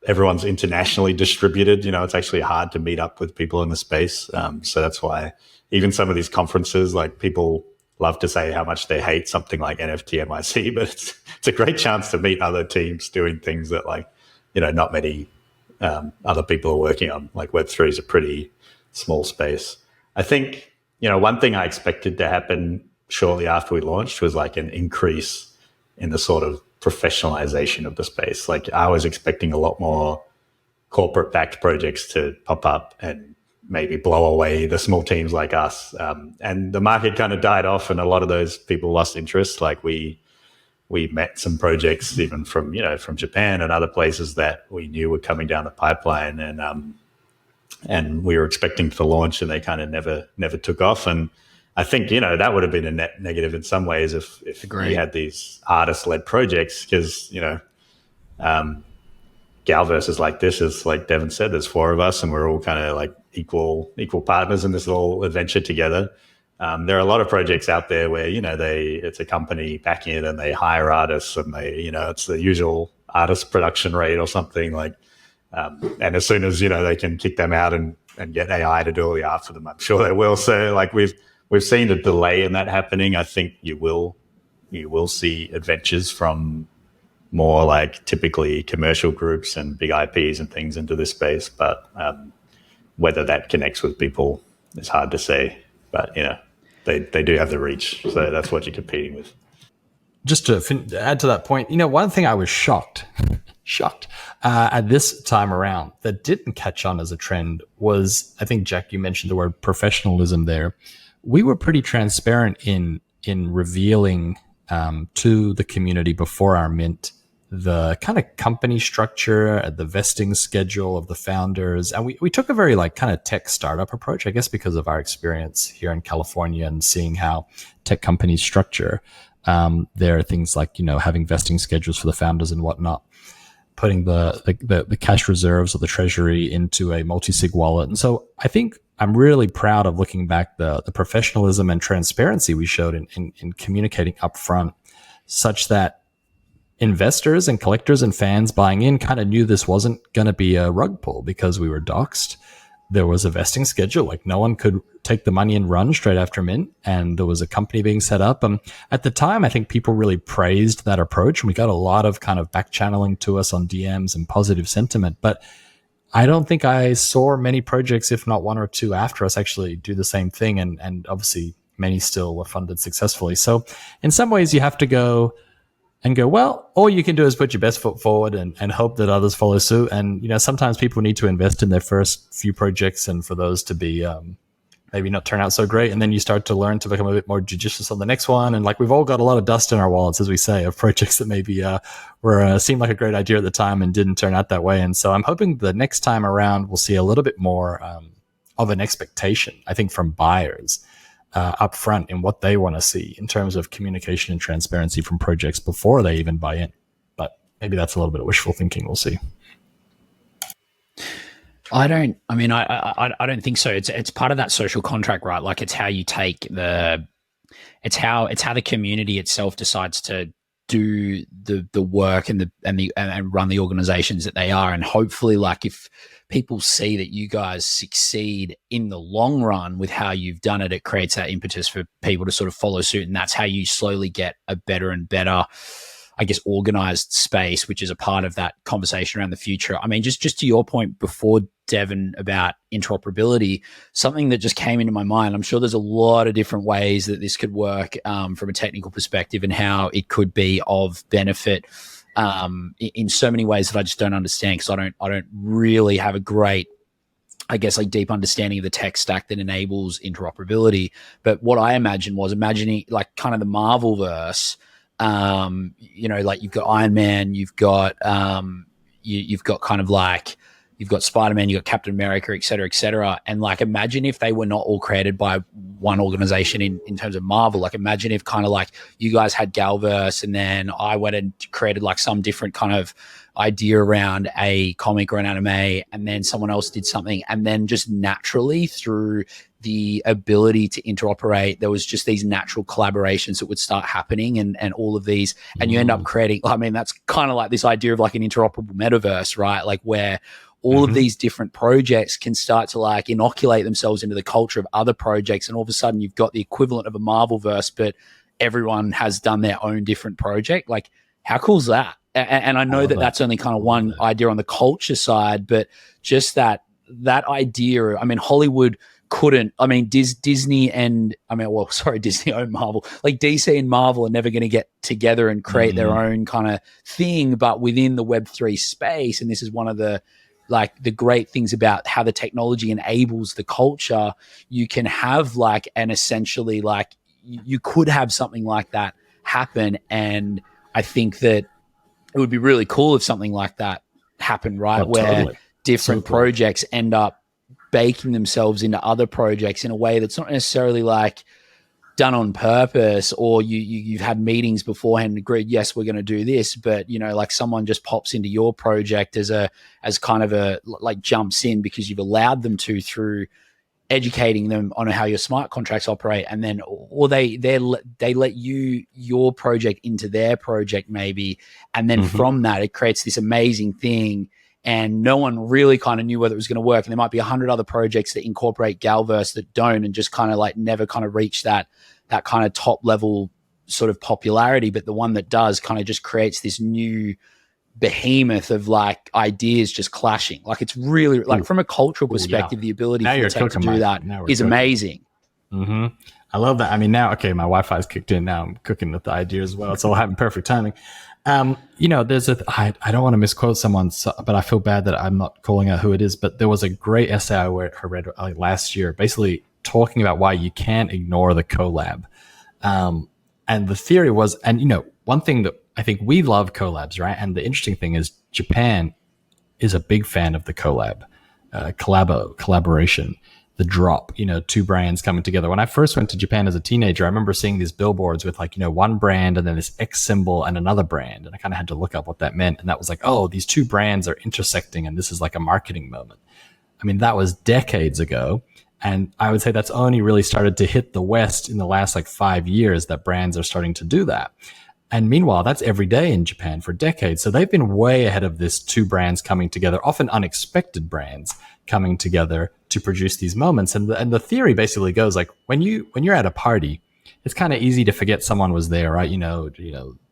everyone's internationally distributed. It's actually hard to meet up with people in the space. So that's why even some of these conferences, like people love to say how much they hate something like NFT NYC, but it's a great chance to meet other teams doing things that not many other people are working on. Like Web3 is a pretty small space. I think, one thing I expected to happen shortly after we launched was like an increase in the sort of professionalization of the space. Like I was expecting a lot more corporate backed projects to pop up and maybe blow away the small teams like us. And the market kind of died off and a lot of those people lost interest. Like we met some projects even from Japan and other places that we knew were coming down the pipeline and we were expecting to launch and they kind of never took off. And I think, that would have been a net negative in some ways if we had these artist-led projects because, Galverse is like this, is like Devin said, there's 4 of us and we're all kind of like equal partners in this little adventure together. There are a lot of projects out there where, it's a company backing it and they hire artists and they, it's the usual artist production rate or something like, and as soon as, they can kick them out and get AI to do all the art for them, I'm sure they will. So like we've seen a delay in that happening. I think you will see adventures from more like typically commercial groups and big IPs and things into this space. But whether that connects with people is hard to say. But, they do have the reach. So that's what you're competing with. Just to add to that point, one thing I was shocked at this time around that didn't catch on as a trend was, I think, Jack, you mentioned the word professionalism there. We were pretty transparent in revealing to the community before our mint the kind of company structure, the vesting schedule of the founders. And we took a very like kind of tech startup approach, I guess, because of our experience here in California and seeing how tech companies structure. There are things like, having vesting schedules for the founders and whatnot, putting the cash reserves or the treasury into a multi-sig wallet. And so I think I'm really proud of looking back the professionalism and transparency we showed in communicating upfront, such that investors and collectors and fans buying in kind of knew this wasn't going to be a rug pull because we were doxxed. There was a vesting schedule, like no one could take the money and run straight after mint, and there was a company being set up. At the time, I think people really praised that approach, and we got a lot of kind of back channeling to us on DMs and positive sentiment. But I don't think I saw many projects, if not 1 or 2 after us, actually do the same thing. And obviously many still were funded successfully. So in some ways you have to go, well, all you can do is put your best foot forward and hope that others follow suit. And, sometimes people need to invest in their first few projects and for those to be maybe not turn out so great. And then you start to learn to become a bit more judicious on the next one. And like we've all got a lot of dust in our wallets, as we say, of projects that maybe seemed like a great idea at the time and didn't turn out that way. And so I'm hoping the next time around we'll see a little bit more of an expectation, I think, from buyers up front in what they want to see in terms of communication and transparency from projects before they even buy in. But maybe that's a little bit of wishful thinking. We'll see. I don't think so. It's part of that social contract, right? Like it's how you take it's how the community itself decides to do the work and run the organizations that they are. And hopefully, like if people see that you guys succeed in the long run with how you've done it, it creates that impetus for people to sort of follow suit. And that's how you slowly get a better and better, I guess, organized space, which is a part of that conversation around the future. I mean, just to your point before, Devin, about interoperability, something that just came into my mind. I'm sure there's a lot of different ways that this could work from a technical perspective, and how it could be of benefit in so many ways that I just don't understand, because I don't really have a great, I guess, like, deep understanding of the tech stack that enables interoperability. But what I imagining like kind of the Marvelverse, like you've got Iron Man, you've got you've got kind of like, you've got Spider-Man, you've got Captain America, et cetera, et cetera. And like, imagine if they were not all created by one organization in terms of Marvel. Like, imagine if kind of like you guys had Galverse, and then I went and created like some different kind of idea around a comic or an anime, and then someone else did something. And then just naturally, through the ability to interoperate, there was just these natural collaborations that would start happening, and all of these, and you end up creating, I mean, that's kind of like this idea of like an interoperable metaverse, right? Like, where all of these different projects can start to like inoculate themselves into the culture of other projects. And all of a sudden you've got the equivalent of a Marvelverse, but everyone has done their own different project. Like, how cool is that? And I know that that's only kind of one idea on the culture side, but just that idea, I mean, Hollywood couldn't, I mean, Disney and, Disney owned Marvel, like DC and Marvel are never going to get together and create their own kind of thing, but within the Web3 space. And this is one of the great things about how the technology enables the culture. You can have like an essentially like, you could have something like that happen. And I think that it would be really cool if something like that happened, right? Where different projects end up baking themselves into other projects in a way that's not necessarily like done on purpose, or you've had meetings beforehand and agreed, yes, we're going to do this, but like someone just pops into your project as kind of a like jumps in because you've allowed them to, through educating them on how your smart contracts operate, and then or they let your project into their project maybe, and then from that it creates this amazing thing, and no one really kind of knew whether it was going to work, and there might be 100 other projects that incorporate Galverse that don't, and just kind of like never kind of reach that kind of top level sort of popularity, but the one that does kind of just creates this new behemoth of like ideas just clashing. Like, it's really like from a cultural perspective, the ability for the tech to do that is amazing. I love that. I mean, now, okay, my Wi-Fi's kicked in. Now I'm cooking with the idea as well. It's all having perfect timing. There's I don't want to misquote someone, but I feel bad that I'm not calling out who it is, but there was a great essay I read last year, basically talking about why you can't ignore the collab. And the theory was, and one thing that I think we love collabs, right? And the interesting thing is Japan is a big fan of the collaboration, the drop, two brands coming together. When I first went to Japan as a teenager, I remember seeing these billboards with like, one brand and then this X symbol and another brand. And I kind of had to look up what that meant. And that was like, oh, these two brands are intersecting and this is like a marketing moment. I mean, that was decades ago. And I would say that's only really started to hit the West in the last like 5 years that brands are starting to do that. And meanwhile, that's every day in Japan for decades. So they've been way ahead of this, two brands coming together, often unexpected brands coming together to produce these moments. And the theory basically goes like, when you're at a party, it's kind of easy to forget someone was there, right?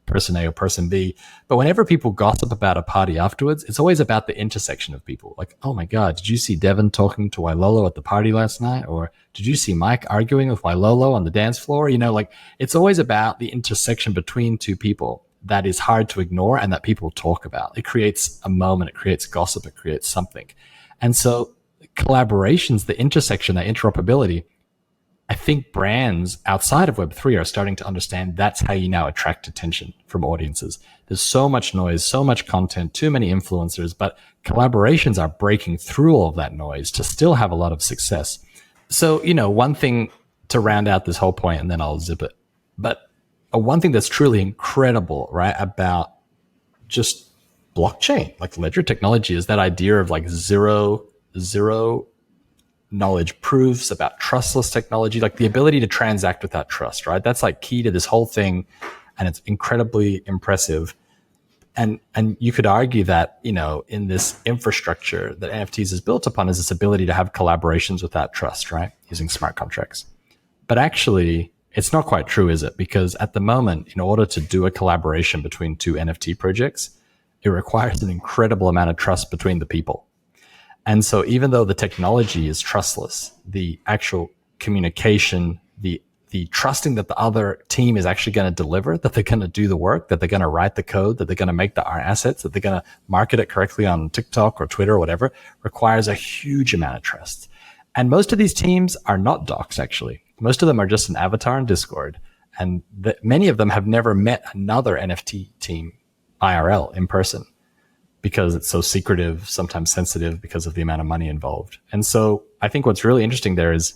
Person A or person B. But whenever people gossip about a party afterwards, it's always about the intersection of people. Like, oh my God, did you see Devin talking to Wailolo at the party last night? Or did you see Mike arguing with Wailolo on the dance floor? It's always about the intersection between two people that is hard to ignore and that people talk about. It creates a moment, it creates gossip, it creates something. And so collaborations, the intersection, that interoperability, I think brands outside of Web3 are starting to understand that's how you now attract attention from audiences. There's so much noise, so much content, too many influencers, but collaborations are breaking through all of that noise to still have a lot of success. So, one thing to round out this whole point, and then I'll zip it, but one thing that's truly incredible, right, about just blockchain, like ledger technology, is that idea of like zero knowledge proofs, about trustless technology, like the ability to transact without trust, right? That's like key to this whole thing. And it's incredibly impressive. And you could argue that, in this infrastructure that NFTs is built upon is this ability to have collaborations without trust, right? Using smart contracts. But actually, it's not quite true, is it? Because at the moment, in order to do a collaboration between two NFT projects, it requires an incredible amount of trust between the people. And so even though the technology is trustless, the actual communication, the trusting that the other team is actually going to deliver, that they're going to do the work, that they're going to write the code, that they're going to make the art assets, that they're going to market it correctly on TikTok or Twitter or whatever, requires a huge amount of trust. And most of these teams are not docs, actually. Most of them are just an avatar in Discord. And many of them have never met another NFT team IRL in person because it's so secretive, sometimes sensitive because of the amount of money involved. And so I think what's really interesting there is,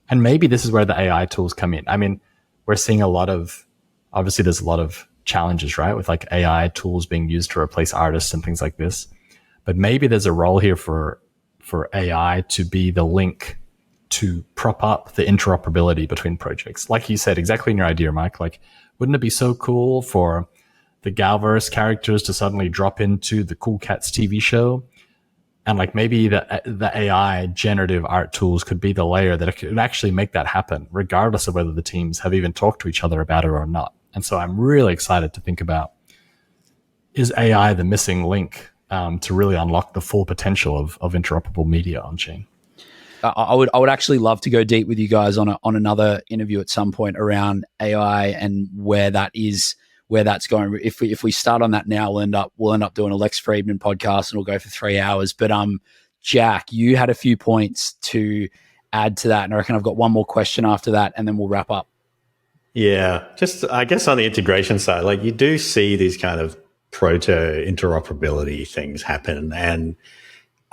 and maybe this is where the AI tools come in. I mean, we're seeing obviously there's a lot of challenges, right? With like AI tools being used to replace artists and things like this. But maybe there's a role here for AI to be the link to prop up the interoperability between projects. Like you said, exactly in your idea, Mike, like, wouldn't it be so cool for the Galverse characters to suddenly drop into the Cool Cats TV show? And like maybe the AI generative art tools could be the layer that could actually make that happen, regardless of whether the teams have even talked to each other about it or not. And so I'm really excited to think about, is AI the missing link to really unlock the full potential of interoperable media on chain? I would actually love to go deep with you guys on another interview at some point around AI and where that's going. If we start on that now, we'll end up doing a Lex Friedman podcast and we'll go for 3 hours. But Jack, you had a few points to add to that, and I reckon I've got one more question after that, and then we'll wrap up. Yeah, just I guess on the integration side, like you do see these kind of proto interoperability things happen, and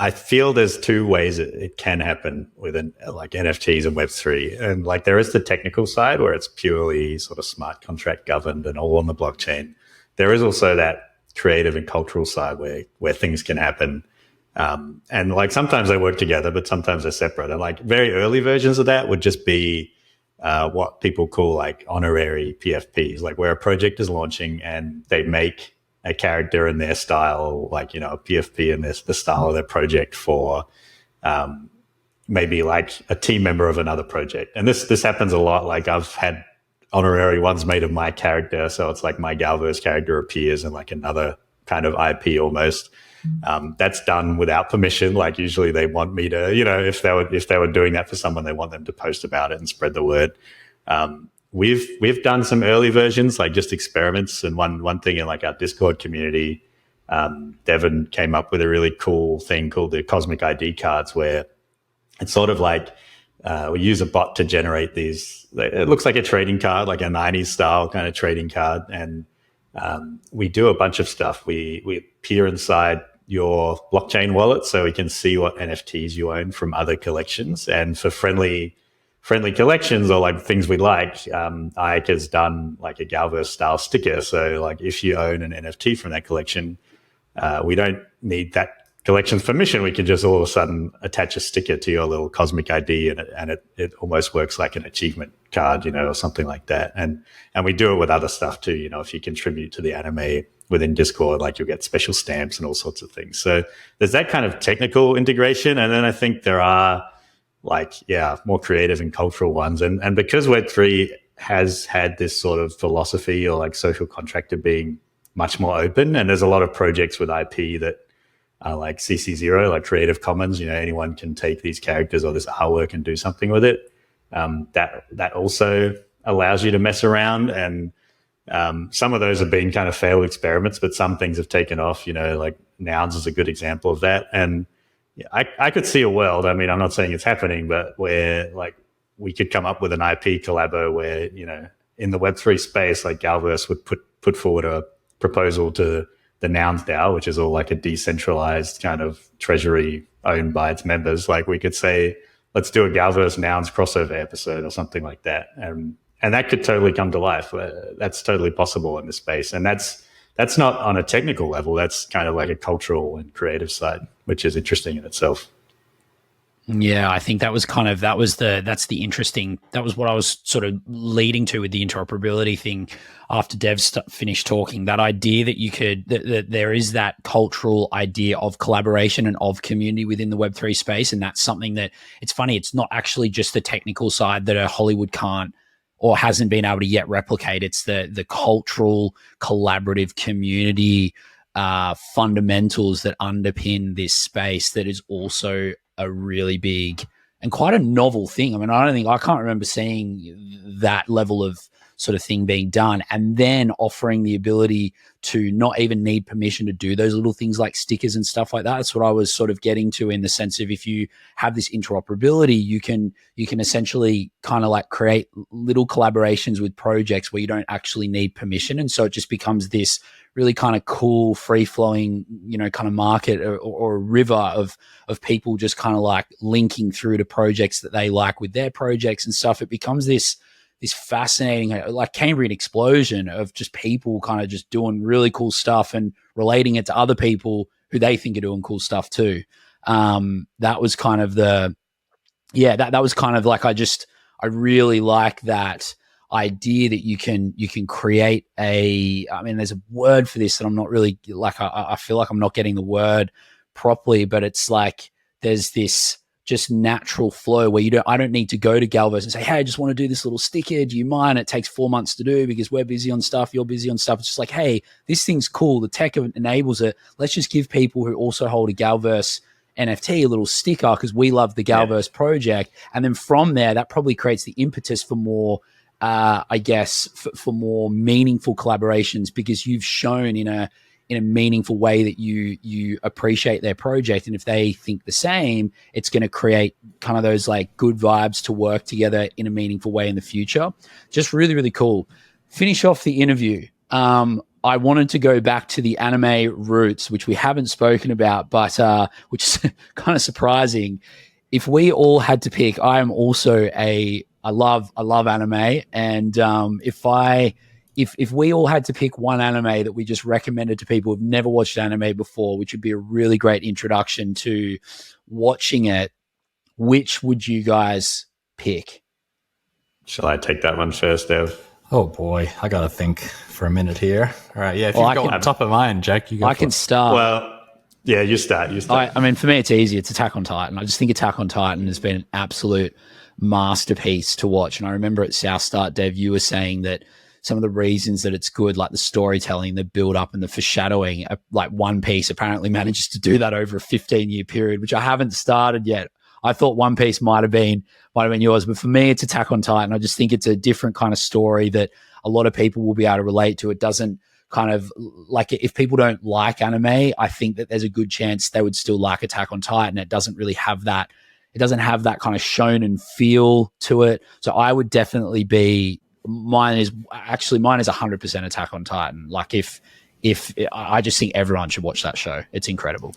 I feel there's two ways it can happen within like NFTs and Web3. And like there is the technical side where it's purely sort of smart contract governed and all on the blockchain. There is also that creative and cultural side where things can happen. And like sometimes they work together, but sometimes they're separate. And like very early versions of that would just be what people call like honorary PFPs, like where a project is launching and they make a character in their style, like, you know, a PFP in the style of their project for maybe like a team member of another project. And this happens a lot. Like I've had honorary ones made of my character. So it's like my Galverse character appears in like another kind of IP almost. That's done without permission. Like usually they want me to, you know, if they were doing that for someone, they want them to post about it and spread the word. We've done some early versions, like just experiments. And one thing in like our Discord community, Devin came up with a really cool thing called the Cosmic ID cards, where it's sort of like we use a bot to generate these. It looks like a trading card, like a 90s style kind of trading card. And we do a bunch of stuff. We peer inside your blockchain wallet so we can see what NFTs you own from other collections. And for friendly collections or like things we like, Ike has done like a Galverse style sticker. So like if you own an NFT from that collection, we don't need that collection's permission. We can just all of a sudden attach a sticker to your little Cosmic ID and it almost works like an achievement card, you know, or something like that. And we do it with other stuff too. You know, if you contribute to the anime within Discord, like you'll get special stamps and all sorts of things. So there's that kind of technical integration. And then I think there are like, more creative and cultural ones. And because Web3 has had this sort of philosophy or like social contract of being much more open, and there's a lot of projects with IP that are like CC0, like Creative Commons, you know, anyone can take these characters or this artwork and do something with it. That also allows you to mess around. And some of those have been kind of failed experiments, but some things have taken off, you know, like Nouns is a good example of that. And I could see a world, I mean, I'm not saying it's happening, but where like we could come up with an IP collabo where, you know, in the Web3 space, like Galverse would put forward a proposal to the Nouns DAO, which is all like a decentralized kind of treasury owned by its members. Like we could say, let's do a Galverse Nouns crossover episode or something like that. And that could totally come to life. That's totally possible in this space. And that's not on a technical level. That's kind of like a cultural and creative side, which is interesting in itself. Yeah, I think that was what I was sort of leading to with the interoperability thing after Dev finished talking. That idea that there is that cultural idea of collaboration and of community within the Web3 space. And that's something that, it's funny, it's not actually just the technical side that a Hollywood can't or hasn't been able to yet replicate. It's the cultural, collaborative community fundamentals that underpin this space that is also a really big and quite a novel thing. I mean, I can't remember seeing that level of sort of thing being done, and then offering the ability to not even need permission to do those little things like stickers and stuff like that. That's what I was sort of getting to, in the sense of, if you have this interoperability, you can essentially kind of like create little collaborations with projects where you don't actually need permission. And so it just becomes this really kind of cool, free-flowing, kind of market or a river of people just kind of like linking through to projects that they like with their projects and stuff. It becomes this fascinating, like Cambrian explosion of just people kind of just doing really cool stuff and relating it to other people who they think are doing cool stuff too. That was kind of that was kind of like, I really like that idea that you can create there's a word for this that I'm not really like, I feel like I'm not getting the word properly, but it's like there's this just natural flow where I don't need to go to Galverse and say, hey, I just want to do this little sticker. Do you mind? It takes 4 months to do because we're busy on stuff. You're busy on stuff. It's just like, hey, this thing's cool. The tech enables it. Let's just give people who also hold a Galverse NFT a little sticker because we love the Galverse project. And then from there, that probably creates the impetus for more, for more meaningful collaborations, because you've shown in a meaningful way that you appreciate their project. And if they think the same, it's going to create kind of those like good vibes to work together in a meaningful way in the future. Just really, really cool. Finish off the interview. I wanted to go back to the anime roots, which we haven't spoken about, but which is kind of surprising. If we all had to pick, I am also I love anime. And if we all had to pick one anime that we just recommended to people who've never watched anime before, which would be a really great introduction to watching it, which would you guys pick? Shall I take that one first, Dev? Oh boy, I got to think for a minute here. All right, yeah, if you've got one top of mind, Jack, you go. I can start. Well, yeah, you start. I mean, for me, it's easy. It's Attack on Titan. I just think Attack on Titan has been an absolute masterpiece to watch. And I remember at South Start, Dev, you were saying that some of the reasons that it's good, like the storytelling, the build up and the foreshadowing, like One Piece apparently manages to do that over a 15-year period, which I haven't started yet. I thought One Piece might have been yours, but for me, it's Attack on Titan. I just think it's a different kind of story that a lot of people will be able to relate to. It doesn't kind of like, if people don't like anime, I think that there's a good chance they would still like Attack on Titan. It doesn't really have that. It doesn't have that kind of shonen feel to it. So I would definitely be, mine is 100% Attack on Titan. Like if I just think everyone should watch that show. It's incredible.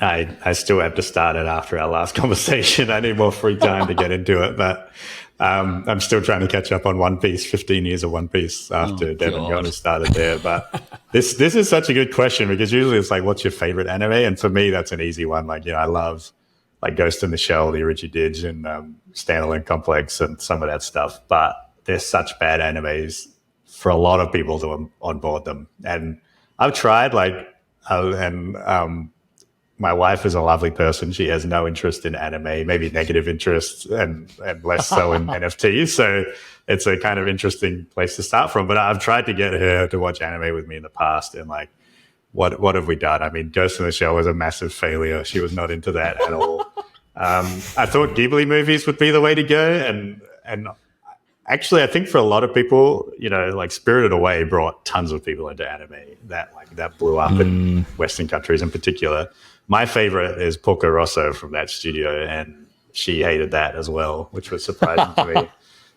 I still have to start it after our last conversation. I need more free time to get into it, but I'm still trying to catch up on One Piece, 15 years of One Piece after Devin got us started there. But this is such a good question, because usually it's like, what's your favorite anime? And for me, that's an easy one. Like, I love like Ghost in the Shell, the Origi and Standalone Complex and some of that stuff. But they're such bad animes for a lot of people to onboard them. And I've tried my wife is a lovely person. She has no interest in anime, maybe negative interest, and less so in NFTs. So it's a kind of interesting place to start from. But I've tried to get her to watch anime with me in the past, and like, what have we done? I mean, Ghost in the Shell was a massive failure. She was not into that at all. I thought Ghibli movies would be the way to go, and actually, I think for a lot of people, like Spirited Away brought tons of people into anime. That blew up in Western countries in particular. My favorite is Porco Rosso from that studio, and she hated that as well, which was surprising to me.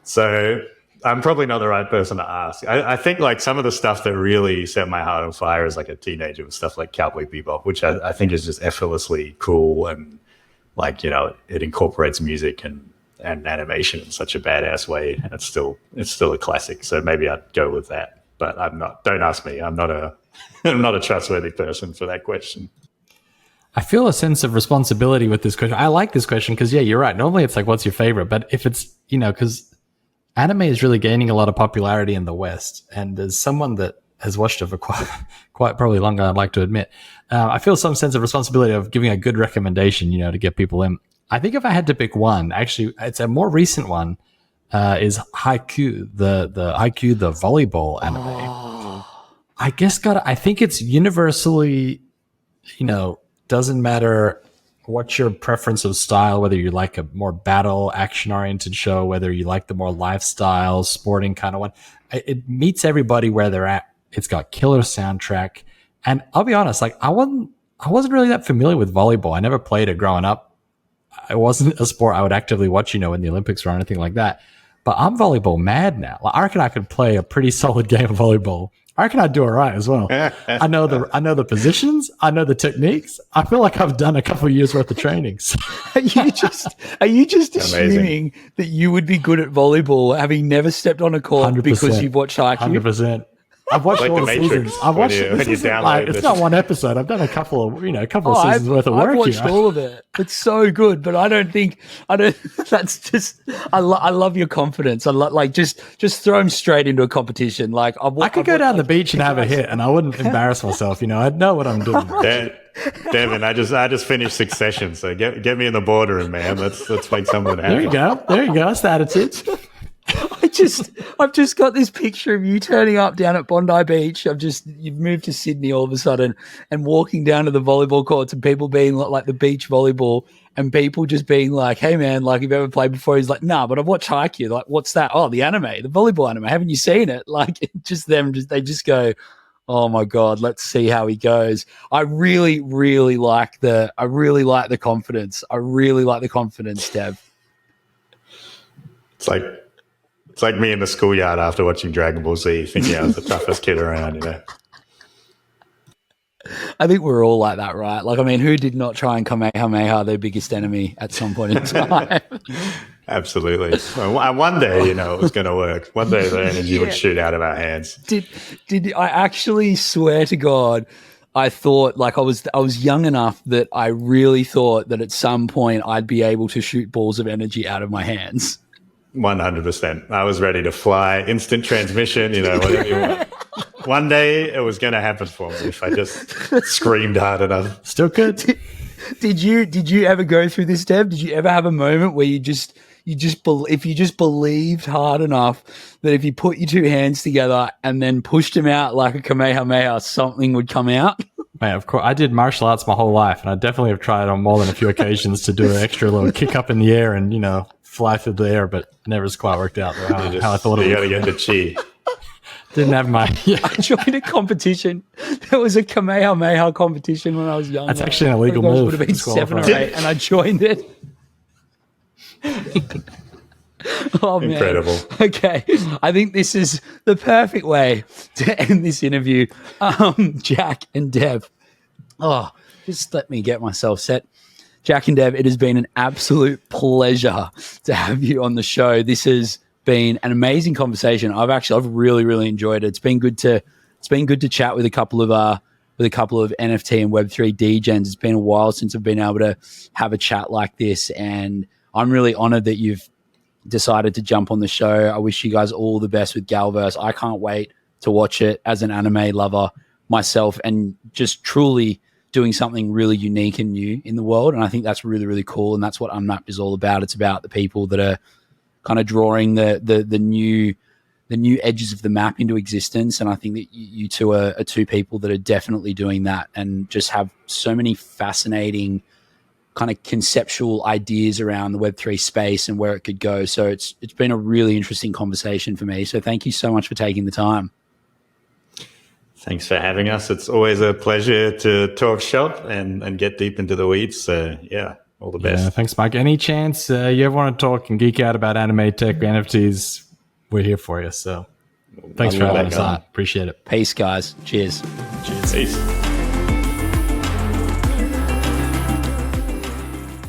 So I'm probably not the right person to ask. I think like some of the stuff that really set my heart on fire as like a teenager was stuff like Cowboy Bebop, which I think is just effortlessly cool, and like, it incorporates music and animation in such a badass way, and it's still a classic. So maybe I'd go with that, but I'm not. Don't ask me. I'm not a trustworthy person for that question. I feel a sense of responsibility with this question. I like this question because, yeah, you're right. Normally it's like, what's your favorite? But if it's, because anime is really gaining a lot of popularity in the West, and as someone that has watched it for quite probably longer, I'd like to admit, I feel some sense of responsibility of giving a good recommendation, to get people in. I think if I had to pick one, actually, it's a more recent one, is Haiku, the Haiku, the volleyball anime. I think it's universally, doesn't matter what's your preference of style, whether you like a more battle action oriented show, whether you like the more lifestyle sporting kind of one. It meets everybody where they're at. It's got killer soundtrack. And I'll be honest, like I wasn't really that familiar with volleyball. I never played it growing up. It wasn't a sport I would actively watch, in the Olympics or anything like that. But I'm volleyball mad now. Like, I reckon I could play a pretty solid game of volleyball. I reckon I'd do all right as well. I know the positions. I know the techniques. I feel like I've done a couple of years worth of trainings. Are you just assuming that you would be good at volleyball, having never stepped on a court because you've watched IQ? 100%. I've watched all the seasons. I've watched it's not one episode. I've done a couple of seasons worth of work. I've watched all of it. It's so good, but I don't. That's just. I love your confidence. Just throw him straight into a competition. Like I could go down the beach and have a hit, and I wouldn't embarrass myself. I'd know what I'm doing. Devin, I just finished Succession, so get me in the boardroom, man. Let's make something happen. There you go. That's the attitude. I've just got this picture of you turning up down at Bondi Beach. You've moved to Sydney all of a sudden and walking down to the volleyball courts and people being like the beach volleyball and people just being like, hey man, like you've ever played before? He's like, nah, but I've watched Haikyuu. Like, what's that? Oh, the anime, the volleyball anime. Haven't you seen it? Like they just go, oh my God, let's see how he goes. I really, really like the confidence. I really like the confidence, Dev. It's like me in the schoolyard after watching Dragon Ball Z, thinking I was the toughest kid around, I think we're all like that, right? Like, I mean, who did not try and Kamehameha their biggest enemy at some point in time? Absolutely. Well, one day, it was going to work. One day the energy would shoot out of our hands. Did I actually swear to God, I thought like I was young enough that I really thought that at some point I'd be able to shoot balls of energy out of my hands. 100%. I was ready to fly, instant transmission, whatever you want. One day it was going to happen for me if I just screamed hard enough. Still good. Did you ever go through this, Deb? Did you ever have a moment where if you just believed hard enough that if you put your two hands together and then pushed them out like a Kamehameha, something would come out? Man, of course, I did martial arts my whole life, and I definitely have tried on more than a few occasions to do an extra little kick up in the air and, fly through the air, but never has quite worked out how I thought it would. You got to get the chi. Didn't have my... Yeah. I joined a competition. There was a Kamehameha competition when I was young. That's actually an illegal move. Would have been 7 or 8, and I joined it. Oh, man. Incredible. Okay. I think this is the perfect way to end this interview. Jack and Dev. Oh, just let me get myself set. Jack and Dev, it has been an absolute pleasure to have you on the show. This has been an amazing conversation. I've really, really enjoyed it. It's been good to chat with a couple of NFT and Web3 degens. It's been a while since I've been able to have a chat like this, and I'm really honored that you've decided to jump on the show. I wish you guys all the best with Galverse. I can't wait to watch it as an anime lover myself, and just truly doing something really unique and new in the world. And I think that's really, really cool. And that's what Unmapped is all about. It's about the people that are kind of drawing the new edges of the map into existence. And I think that you two are two people that are definitely doing that and just have so many fascinating kind of conceptual ideas around the Web3 space and where it could go. So it's been a really interesting conversation for me. So thank you so much for taking the time. Thanks for having us. It's always a pleasure to talk shop and get deep into the weeds. So, yeah, all the best. Yeah, thanks, Mike. Any chance you ever want to talk and geek out about anime, tech, NFTs, we're here for you. So thanks for having us on. Appreciate it. Peace, guys. Cheers. Cheers. Peace.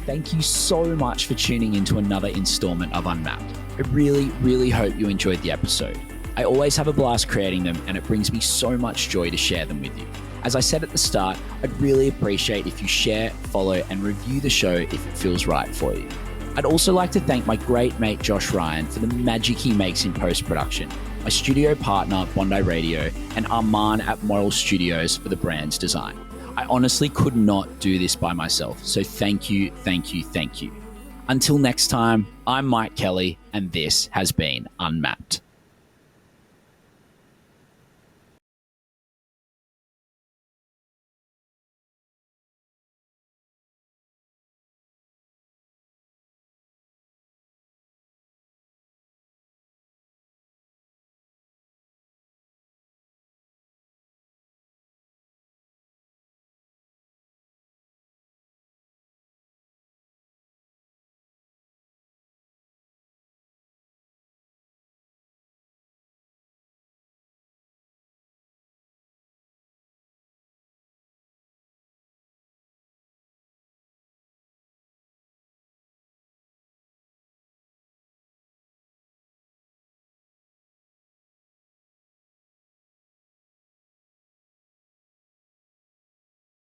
Thank you so much for tuning into another installment of Unmapped. I really, really hope you enjoyed the episode. I always have a blast creating them, and it brings me so much joy to share them with you. As I said at the start, I'd really appreciate if you share, follow, and review the show if it feels right for you. I'd also like to thank my great mate Josh Ryan for the magic he makes in post-production, my studio partner Bondi Radio, and Arman at Moral Studios for the brand's design. I honestly could not do this by myself, so thank you, thank you, thank you. Until next time, I'm Mike Kelly, and this has been Unmapped.